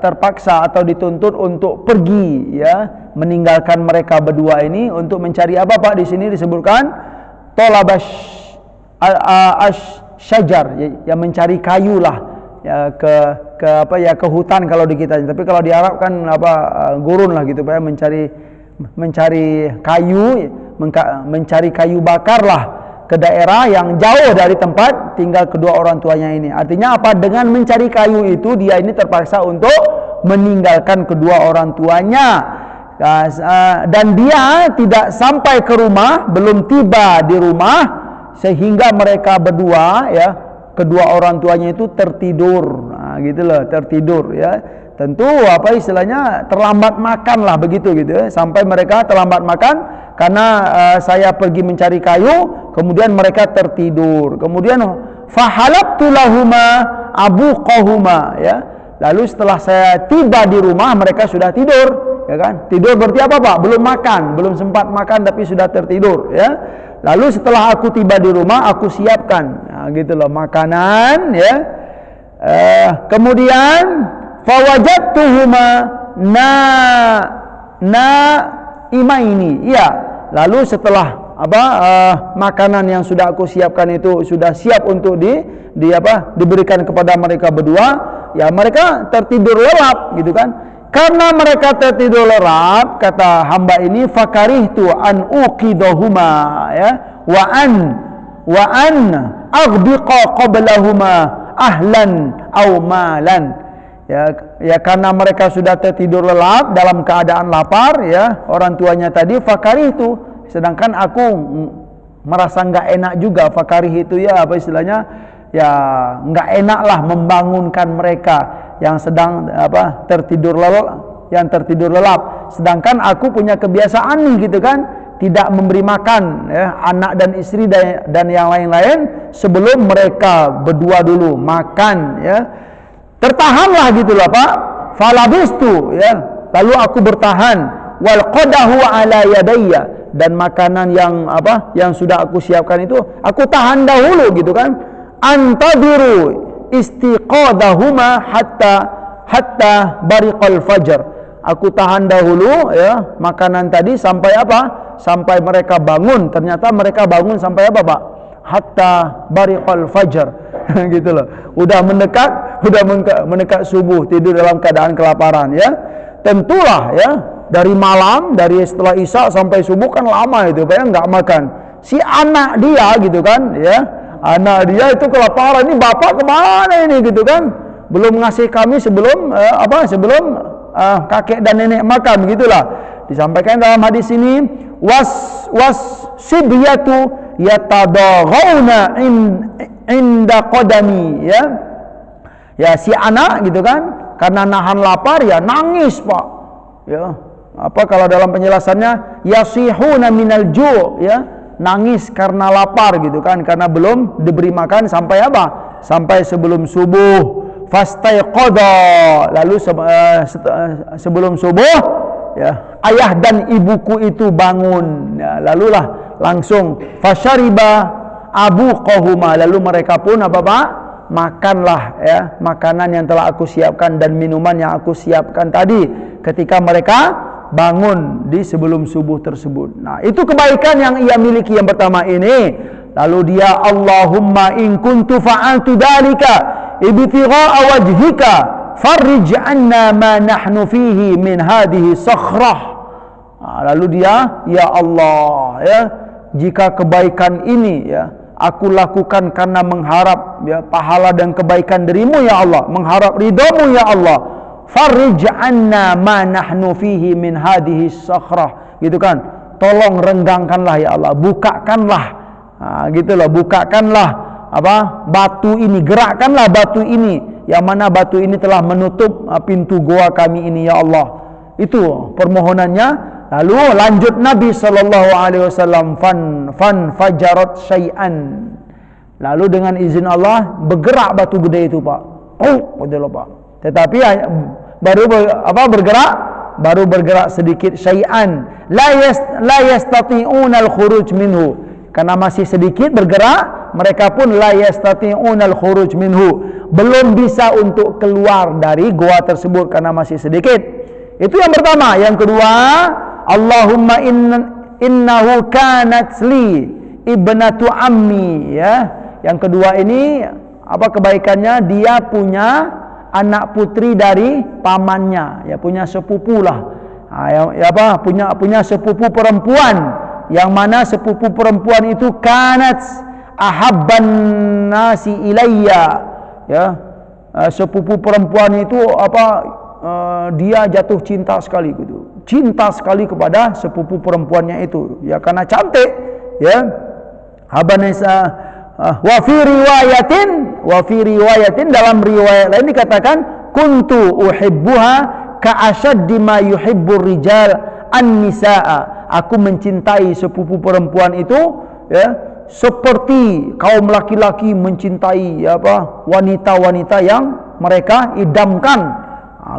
terpaksa atau dituntut untuk pergi, ya, meninggalkan mereka berdua ini untuk mencari apa Pak? Di sini disebutkan talabash syajar, ya, mencari kayu lah, ya, ke hutan kalau di kita, tapi kalau di Arab kan gurun lah gitu Pak, ya, mencari kayu, mencari kayu bakar lah ke daerah yang jauh dari tempat tinggal kedua orang tuanya ini. Artinya apa? Dengan mencari kayu itu dia ini terpaksa untuk meninggalkan kedua orang tuanya, dan dia tidak sampai ke rumah, belum tiba di rumah, sehingga mereka berdua, ya, kedua orang tuanya itu tertidur. Nah, gitu loh, tertidur, ya. Tentu istilahnya terlambat makan lah begitu gitu, ya. Sampai mereka terlambat makan karena saya pergi mencari kayu, kemudian mereka tertidur. Kemudian fahalabtu lahuma abuqahuma, ya. Lalu setelah saya tiba di rumah mereka sudah tidur, ya kan? Tidur berarti apa Pak? Belum makan, belum sempat makan tapi sudah tertidur, ya. Lalu setelah aku tiba di rumah aku siapkan, nah, gitu loh, makanan, ya. Kemudian fawajadtuhuma naimaini, ya. Lalu setelah makanan yang sudah aku siapkan itu sudah siap untuk diberikan kepada mereka berdua, ya, mereka tertidur lelap gitu kan. Karena mereka tertidur lelap, kata hamba ini, fakarihtu an uqidahuma, ya, wa an aghbiqa qablahuma ahlan aw malan. Ya, karena mereka sudah tertidur lelap dalam keadaan lapar, ya, orang tuanya tadi, fakarih itu, sedangkan aku merasa enggak enak juga. Fakarih itu, ya, istilahnya, ya, enggak enak lah membangunkan mereka yang sedang tertidur lelap, sedangkan aku punya kebiasaan nih gitu kan, tidak memberi makan, ya, anak dan istri dan yang lain-lain sebelum mereka berdua dulu makan, ya. Tertahanlah gitulah Pak. Falabistu, ya, lalu aku bertahan, wal qadahu ala yadayya, dan makanan yang sudah aku siapkan itu aku tahan dahulu gitu kan. Antadiru istiqadahuma hatta bariqal fajr. Aku tahan dahulu, ya, makanan tadi sampai sampai mereka bangun. Ternyata mereka bangun sampai Pak? Hatta bariqal fajr. Gitu loh. Udah mendekat subuh, tidur dalam keadaan kelaparan, ya. Tentulah, ya, dari malam, dari setelah Isya sampai subuh kan lama itu Pak, ya, enggak makan. Si anak dia gitu kan, ya. Anak dia itu kelaparan, ini bapak kemana ini gitu kan, belum ngasih kami sebelum kakek dan nenek makan, gitulah. Disampaikan dalam hadis ini, was sibyatu yatadaghawna inda qadami, ya. Ya, si anak gitu kan, karena nahan lapar, ya, nangis Pak, ya. Kalau dalam penjelasannya, yasihuna minal ju', ya, nangis karena lapar gitu kan, karena belum diberi makan sampai sampai sebelum subuh. Fastaiqadha, lalu sebelum subuh, ya, ayah dan ibuku itu bangun, ya, lalulah langsung fasyariba abuqahuma, lalu mereka pun Pak? Makanlah, ya, makanan yang telah aku siapkan dan minuman yang aku siapkan tadi ketika mereka bangun di sebelum subuh tersebut. Nah, itu kebaikan yang ia miliki yang pertama ini. Lalu dia, Allahumma in kuntu fa'altu dzalika ibtigha'a wajhika farrij 'anna ma nahnu fihi min hadhihi sakhrah. Nah, lalu dia, ya Allah, ya, jika kebaikan ini, ya, aku lakukan karena mengharap, ya, pahala dan kebaikan darimu ya Allah, mengharap ridhamu ya Allah. Farrij 'anna ma nahnu fihi min hadhihi sakhrah, gitu kan. Tolong renggangkanlah ya Allah, bukakanlah, nah, gitu loh, bukakanlah batu ini, gerakkanlah batu ini, yang mana batu ini telah menutup pintu goa kami ini ya Allah. Itu permohonannya. Lalu lanjut Nabi SAW, fan fajarat syai'an. Lalu dengan izin Allah bergerak batu gede itu Pak. Gitu loh Pak. Tetapi baru bergerak sedikit syai'an. La yastati'una al-khuruj minhu. karena masih sedikit bergerak, mereka pun la yastati'unal khuruj minhu, belum bisa untuk keluar dari gua tersebut karena masih sedikit. Itu yang pertama. Yang kedua, Allahumma innahu kanat li ibnatu ammi, ya. Yang kedua ini apa kebaikannya? Dia punya anak putri dari pamannya, ya, punya sepupu lah. Punya sepupu perempuan, yang mana sepupu perempuan itu kanat ahabban nasi ilayya, ya. Sepupu perempuan itu dia jatuh cinta sekali gitu. Cinta sekali kepada sepupu perempuannya itu, ya, karena cantik, ya. Habanisa wa fi riwayatin dalam riwayat lain dikatakan kuntu uhibbuha ka'ashaddi ma yuhibbur rijal an-nisaa. Aku mencintai sepupu perempuan itu, ya, seperti kaum laki-laki mencintai wanita-wanita yang mereka idamkan.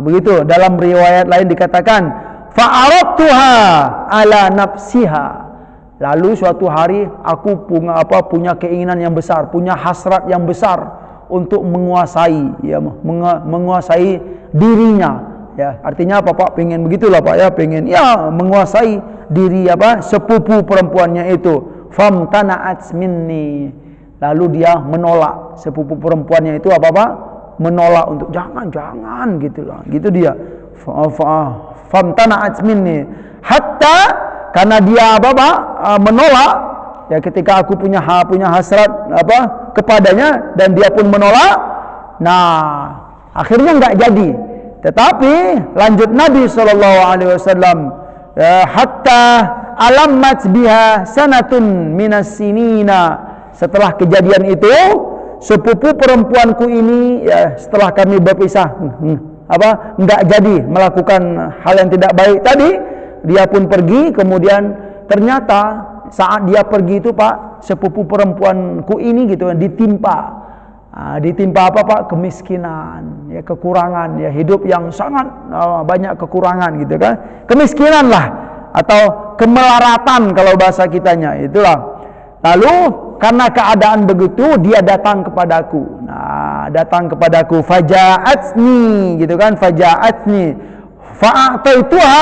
Begitu. Dalam riwayat lain dikatakan fa'aradtuha ala nafsiha. Lalu suatu hari aku punya keinginan yang besar, punya hasrat yang besar untuk menguasai, ya, menguasai dirinya. Ya, artinya apa, Pak? Pengen begitulah, Pak, ya, pengen, ya, menguasai diri sepupu perempuannya itu. Famtana'at minni. Lalu dia menolak, sepupu perempuannya itu Pak? Menolak untuk jangan gitulah. Gitu dia. Famtana'at minni. Hatta, karena dia menolak, ya, ketika aku punya hasrat kepadanya dan dia pun menolak. Nah, akhirnya enggak jadi. Tetapi lanjut Nabi SAW, hatta alammat biha sanatun minas sinina. Setelah kejadian itu, sepupu perempuanku ini, ya, setelah kami berpisah, enggak jadi melakukan hal yang tidak baik tadi, dia pun pergi. Kemudian ternyata saat dia pergi itu, Pak, sepupu perempuanku ini gitu ditimpa apa, Pak? Kemiskinan, ya, kekurangan, ya, hidup yang sangat banyak kekurangan gitu kan. Kemiskinan lah, atau kemelaratan kalau bahasa kitanya, itulah. Lalu karena keadaan begitu, dia datang kepadaku. Nah, datang kepadaku, faja'atni gitu kan, faja'atni fa'ataituha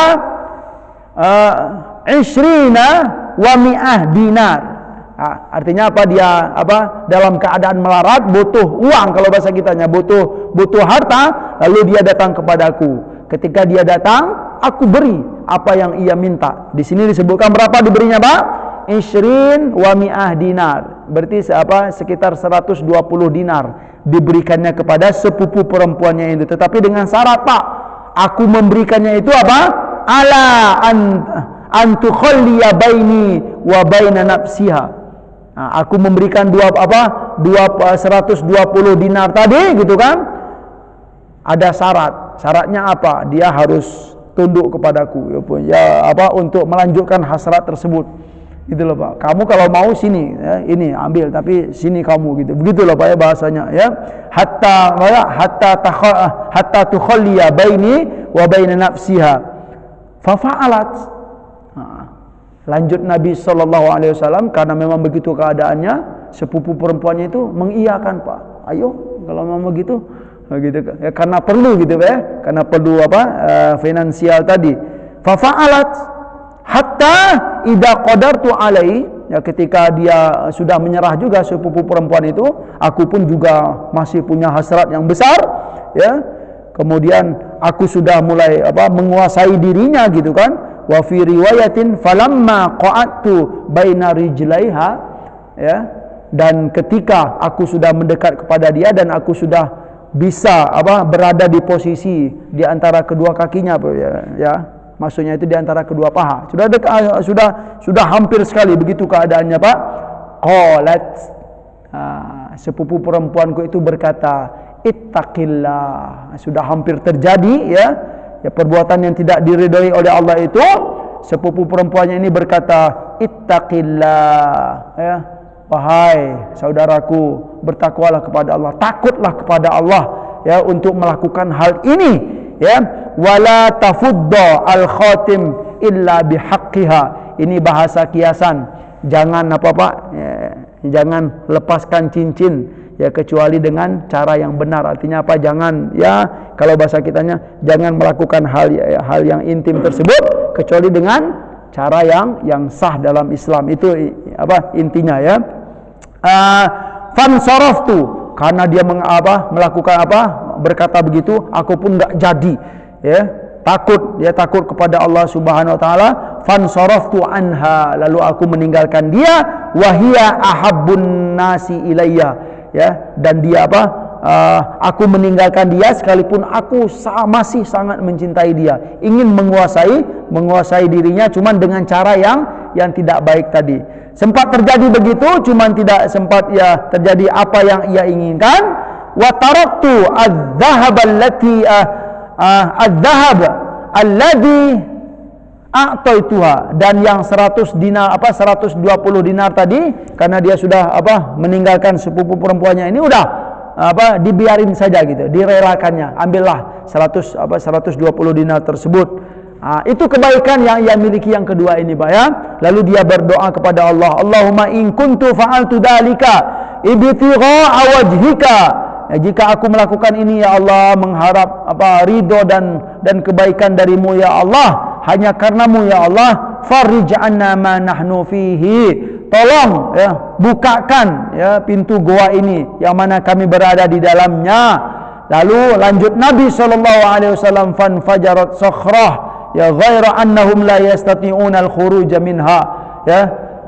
ishrina wa mi'ah dinar. Artinya apa? Dia dalam keadaan melarat, butuh uang kalau bahasa kitanya, butuh harta. Lalu dia datang kepadaku. Ketika dia datang, aku beri apa yang ia minta. Di sini disebutkan berapa diberinya, Pak? Ishrin wa mi'ah dinar. Berarti sekitar 120 dinar diberikannya kepada sepupu perempuannya itu. Tetapi dengan syarat, Pak, aku memberikannya itu apa? Ala an tukhalliya baini wa baina nafsiha. Nah, aku memberikan 120 dinar tadi gitu kan. Ada syarat. Syaratnya apa? Dia harus tunduk kepadaku, ya, untuk melanjutkan hasrat tersebut. Gitu loh, Pak. Kamu kalau mau sini, ya, ini ambil, tapi sini kamu gitu. Begitulah, Pak, ya, bahasanya, ya. Hatta tukhalliya baini wa baina nafsiha. Fa fa'alat. Lanjut Nabi SAW, karena memang begitu keadaannya, sepupu perempuannya itu mengiyakan, Pak. Ayo, kalau mau begitu, gitu, ya, karena perlu gitu, ya, karena perlu finansial tadi. Fafa'alat hatta idza qadartu alai, ya, ketika dia sudah menyerah juga sepupu perempuan itu, aku pun juga masih punya hasrat yang besar, ya. Kemudian aku sudah mulai menguasai dirinya gitu kan. Wa fi riwayatin falamma qa'adtu baina rijlaiha, ya, dan ketika aku sudah mendekat kepada dia dan aku sudah bisa berada di posisi di antara kedua kakinya, ya, maksudnya itu di antara kedua paha, sudah hampir sekali begitu keadaannya, Pak. Qalat, sepupu perempuanku itu berkata, ittaqillah. Sudah hampir terjadi, ya, perbuatan yang tidak diridhoi oleh Allah itu. Sepupu perempuannya ini berkata, ittaqillah, ya, wahai saudaraku, bertakwalah kepada Allah, takutlah kepada Allah, ya, untuk melakukan hal ini, ya. Wala tafudda al khatim illa bihaqqiha. Ini bahasa kiasan. jangan jangan lepaskan cincin ya kecuali dengan cara yang benar. Artinya apa? Jangan ya, kalau bahasa kitanya, jangan melakukan hal yang intim tersebut kecuali dengan cara yang sah dalam Islam. Itu intinya ya. Fansaraftu, karena dia melakukan berkata begitu, aku pun enggak jadi ya, takut kepada Allah Subhanahu wa taala. Fansaraftu anha, lalu aku meninggalkan dia. Wahia ahabbun nasi ilayya, ya, dan dia aku meninggalkan dia sekalipun aku masih sangat mencintai dia, ingin menguasai dirinya, cuman dengan cara yang tidak baik tadi. Sempat terjadi begitu, cuman tidak sempat ya terjadi apa yang ia inginkan. Wa taraktu adz-dzahab alladhi a'taituha, dan yang 100 dinar 120 dinar tadi, karena dia sudah meninggalkan sepupu perempuannya ini, udah dibiarin saja gitu, direlakannya, ambillah 120 dinar tersebut. Itu kebaikan yang ia miliki yang kedua ini, Pak ya. Lalu dia berdoa kepada Allah, Allahumma in kuntu fa'altu dzalika ibtigha'a wajhika, ya, jika aku melakukan ini ya Allah mengharap ridho dan kebaikan darimu ya Allah, hanya karenamu ya Allah, farij anna ma nahnu fihi, tolong ya bukakan ya pintu goa ini yang mana kami berada di dalamnya. Lalu lanjut Nabi SAW, fanfajarat sakhrah ya ghaira annahum la yastati'una al-khuruj minha, ya.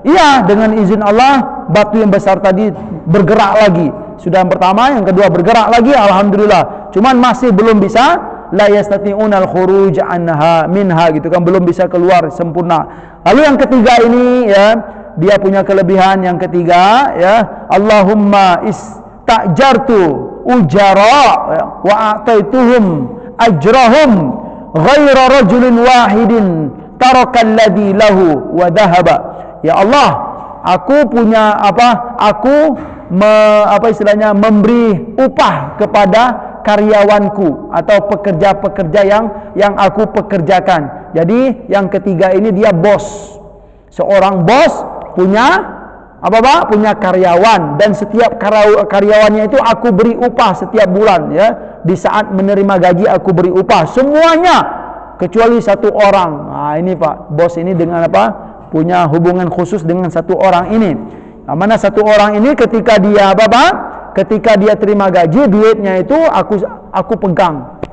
Iya, dengan izin Allah batu yang besar tadi bergerak lagi. Sudah yang pertama, yang kedua bergerak lagi, alhamdulillah. Cuman masih belum bisa, la yastati'una al-khuruj anha minha gitu kan, belum bisa keluar sempurna. Lalu yang ketiga ini ya, dia punya kelebihan yang ketiga ya, Allahumma istajartu ujara ya, wa a'taituhum ajrahum ghaira rajulin wahidin tarakal ladzi lahu wa dhahaba. Ya Allah, aku punya istilahnya memberi upah kepada karyawanku atau pekerja-pekerja yang aku pekerjakan. Jadi yang ketiga ini dia bos. Seorang bos punya punya karyawan, dan setiap karyawannya itu aku beri upah setiap bulan ya. Di saat menerima gaji aku beri upah semuanya kecuali satu orang. Nah, ini Pak, bos ini dengan punya hubungan khusus dengan satu orang ini. Nah, mana satu orang ini ketika dia ketika dia terima gaji, duitnya itu aku pegang,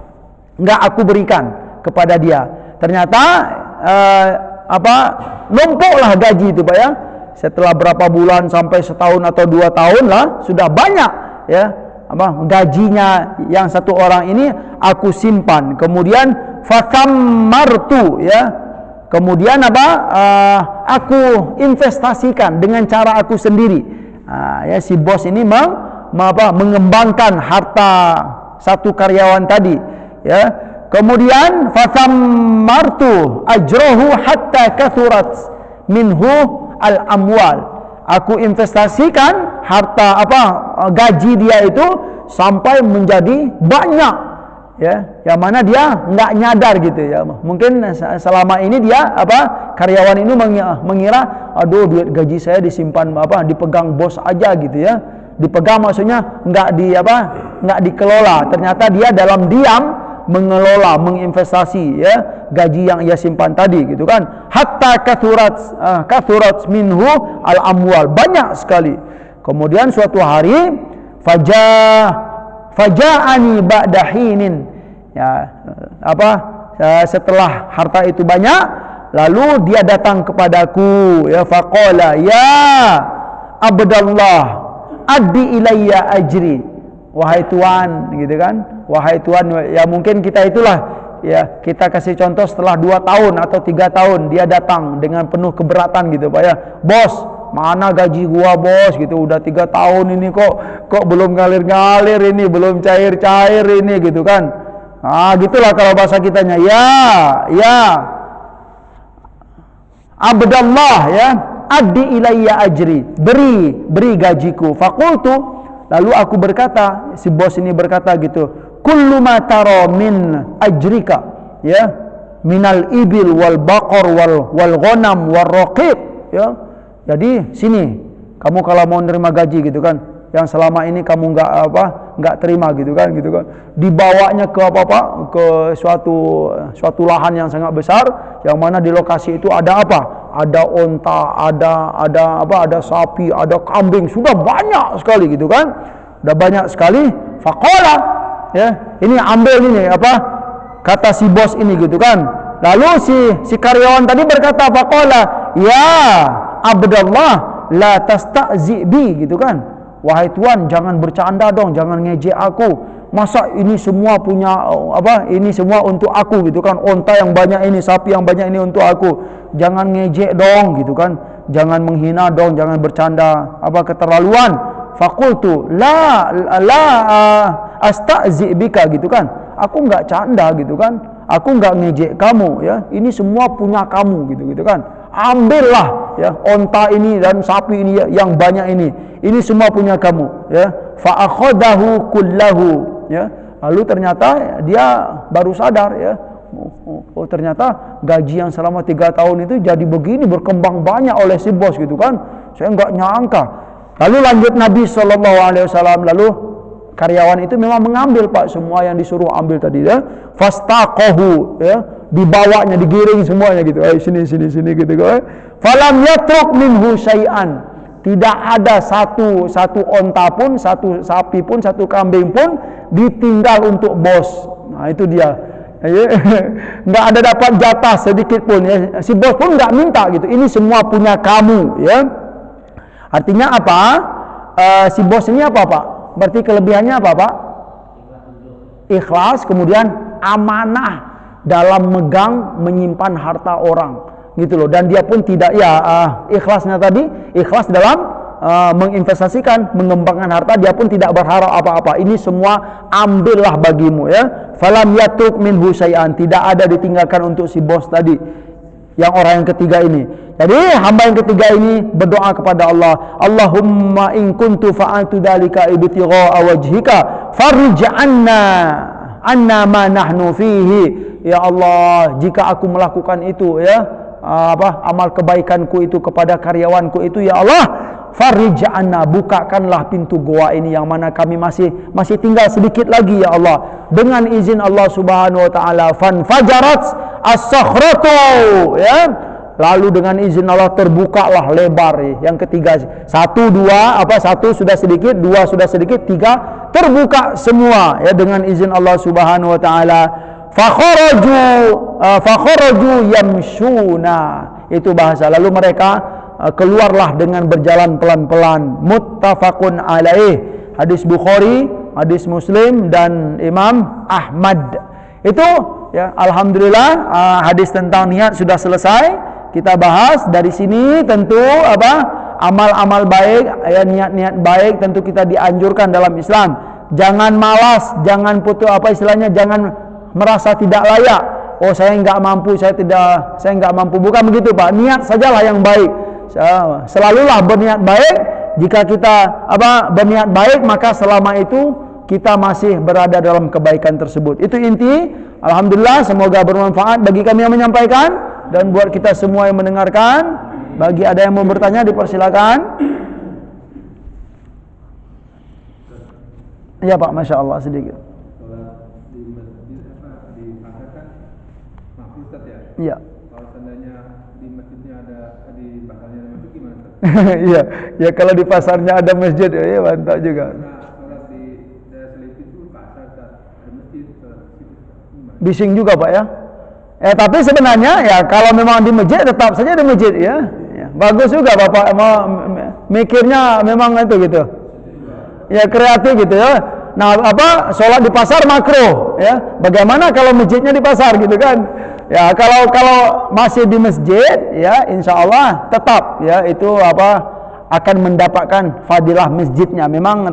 enggak aku berikan kepada dia. Ternyata numpuklah gaji itu Pak ya. Setelah berapa bulan, sampai setahun atau 2 tahun lah, sudah banyak ya gajinya yang satu orang ini aku simpan. Kemudian fatammartu ya. Kemudian aku investasikan dengan cara aku sendiri. Ya, si bos ini mengembangkan harta satu karyawan tadi ya. Kemudian fatammartu ajrahu hatta kathurat minhu al-amwal. Aku investasikan harta gaji dia itu sampai menjadi banyak ya, yang mana dia nggak nyadar gitu ya. Mungkin selama ini dia karyawan ini mengira aduh duit gaji saya disimpan dipegang bos aja gitu ya. Dipegang maksudnya nggak dikelola. Ternyata dia dalam diam mengelola, menginvestasi ya gaji yang ia simpan tadi gitu kan. Hatta kathurat minhu al-amwal, banyak sekali. Kemudian suatu hari faja'ani ba'da hinin ya, setelah harta itu banyak, lalu dia datang kepadaku ya, faqala ya abdallah addi ilayya ajri, wahai Tuhan gitu kan, wahai Tuhan ya. Mungkin kita itulah ya, kita kasih contoh setelah 2 tahun atau 3 tahun dia datang dengan penuh keberatan gitu Pak ya, bos mana gaji gua bos gitu, udah 3 tahun ini kok belum ngalir ini, belum cair ini gitu kan. Nah gitulah kalau bahasa kitanya ya abdallah ya addi ilayya ajri, beri gajiku. Fakultu, lalu aku berkata, si bos ini berkata gitu, kullu ma tara min ajrika ya minal ibil wal baqar wal ghanam wal raqiq ya. Jadi sini, kamu kalau mau nerima gaji gitu kan, yang selama ini kamu nggak terima gitu kan, dibawanya ke ke suatu lahan yang sangat besar, yang mana di lokasi itu ada apa? Ada onta, ada sapi, ada kambing, sudah banyak sekali gitu kan, udah banyak sekali. Faqala, ya, ini ambil ini kata si bos ini gitu kan. Lalu si karyawan tadi berkata, faqala, ya Abdullah, la tasta'zi bi, gitu kan. Wahai Tuan, jangan bercanda dong, jangan ngejek aku. Masa ini semua punya ini semua untuk aku gitu kan. Onta yang banyak ini, sapi yang banyak ini untuk aku. Jangan ngejek dong gitu kan. Jangan menghina dong, jangan bercanda keterlaluan. Faqultu la asta'zi bika, gitu kan. Aku enggak canda gitu kan. Aku enggak ngejek kamu ya. Ini semua punya kamu gitu kan. Ambillah ya onta ini dan sapi ini yang banyak ini. Ini semua punya kamu ya. Fa akhadahu kullahu ya. Lalu ternyata dia baru sadar ya. Oh ternyata gaji yang selama 3 tahun itu jadi begini, berkembang banyak oleh si bos gitu kan. Saya enggak nyangka. Lalu lanjut Nabi SAW, lalu karyawan itu memang mengambil Pak semua yang disuruh ambil tadi ya. Fastaqahu ya, dibawanya, digiring semuanya gitu. Sini gitu kan. Falam yatruk minhu syai'an. Tidak ada satu onta pun, satu sapi pun, satu kambing pun ditinggal untuk bos. Nah, itu dia. Enggak ada dapat jatah sedikit pun ya. Si bos pun enggak minta gitu. Ini semua punya kamu ya. Artinya apa? Si bos ini apa Pak? Berarti kelebihannya apa Pak? Ikhlas, kemudian amanah dalam menyimpan harta orang gitu loh. Dan dia pun tidak ikhlasnya tadi, ikhlas dalam menginvestasikan, mengembangkan harta. Dia pun tidak berharap apa-apa. Ini semua ambillah bagimu ya. Falam yatruk minhu syai'an, tidak ada ditinggalkan untuk si bos tadi, yang orang yang ketiga ini. Jadi hamba yang ketiga ini berdoa kepada Allah, Allahumma in kuntu fa'altu dzalika ibtigha'a wajhika farij anna ma nahnu fihi. Ya Allah, jika aku melakukan itu ya, amal kebaikanku itu kepada karyawanku itu, ya Allah, farij anna, bukakanlah pintu goa ini yang mana kami masih tinggal sedikit lagi ya Allah. Dengan izin Allah Subhanahu wa taala, fanfajarat as-sakhratu ya. Lalu dengan izin Allah terbukalah lebar yang ketiga. Satu sudah sedikit, 2 sudah sedikit, 3 terbuka semua ya dengan izin Allah Subhanahu wa taala. Fakharaju yamshuna, itu bahasa. Lalu mereka keluarlah dengan berjalan pelan-pelan. Muttafaqun alaih. Hadis Bukhari, hadis Muslim dan Imam Ahmad. Itu ya, alhamdulillah hadis tentang niat sudah selesai. Kita bahas dari sini. Tentu amal-amal baik ya, niat-niat baik tentu kita dianjurkan dalam Islam. Jangan malas, jangan jangan merasa tidak layak. Oh saya enggak mampu, saya enggak mampu. Bukan begitu Pak. Niat sajalah yang baik. Selalulah berniat baik. Jika kita berniat baik, maka selama itu kita masih berada dalam kebaikan tersebut. Itu inti. Alhamdulillah, semoga bermanfaat bagi kami yang menyampaikan dan buat kita semua yang mendengarkan. Bagi ada yang mau bertanya, dipersilakan. Ya Pak, Masya Allah sedikit. Iya. Kalau seandainya di masjidnya ada, di pasarnya ada masjid gimana? Iya, ya kalau di pasarnya ada masjid, ya mantap juga. Nah, sholat di daerah Selipi itu pasar ada masjid, Bising juga Pak ya. Tapi sebenarnya ya kalau memang di masjid tetap saja di masjid ya. Bagus juga Bapak mikirnya memang itu gitu. Ya kreatif gitu ya. Nah sholat di pasar makruh ya. Bagaimana kalau masjidnya di pasar gitu kan? Ya kalau masih di masjid ya insya Allah tetap ya itu akan mendapatkan fadilah masjidnya. Memang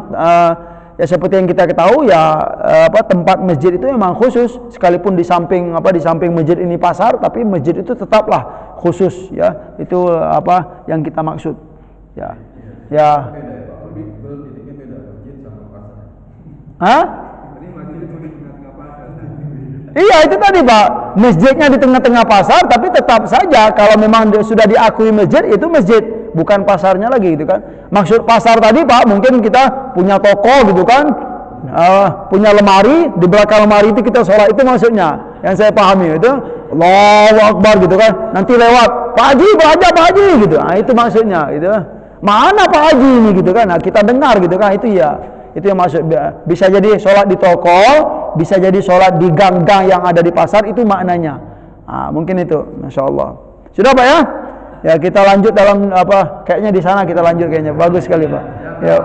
ya seperti yang kita ketahui ya tempat masjid itu memang khusus, sekalipun di samping masjid ini pasar, tapi masjid itu tetaplah khusus ya. Itu yang kita maksud. Ya. Ya. Hah? Iya itu tadi Pak, masjidnya di tengah-tengah pasar, tapi tetap saja kalau memang sudah diakui masjid, itu masjid bukan pasarnya lagi gitu kan. Maksud pasar tadi Pak, mungkin kita punya toko gitu kan, punya lemari, di belakang lemari itu kita sholat, itu maksudnya. Yang saya pahami itu Allahu Akbar gitu kan. Nanti lewat Pak Haji belajar Pak Haji gitu. Itu maksudnya gitu. Mana Pak Haji ini gitu kan. Kita dengar gitu kan, itu ya. Itu yang maksud. Bisa jadi sholat di toko, bisa jadi sholat di gang-gang yang ada di pasar, itu maknanya. Mungkin itu, Masya Allah. Sudah Pak ya? Ya kita lanjut dalam apa? Kayaknya di sana kita lanjut kayaknya. Bagus sekali Pak. Ya.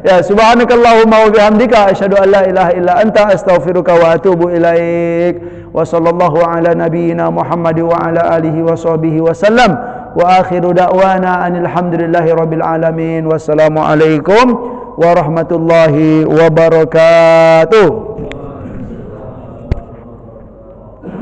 Ya, subhanakallahumma wa bihamdika asyhadu an la ilaha illa anta astaghfiruka wa atubu ilaik. Wa sallallahu ala nabiyyina Muhammad wa ala alihi wa sahbihi wa sallam. Wa akhiru da'wana anil hamdulillahi rabbil alamin. Wassalamu alaikum warahmatullahi wabarakatuh.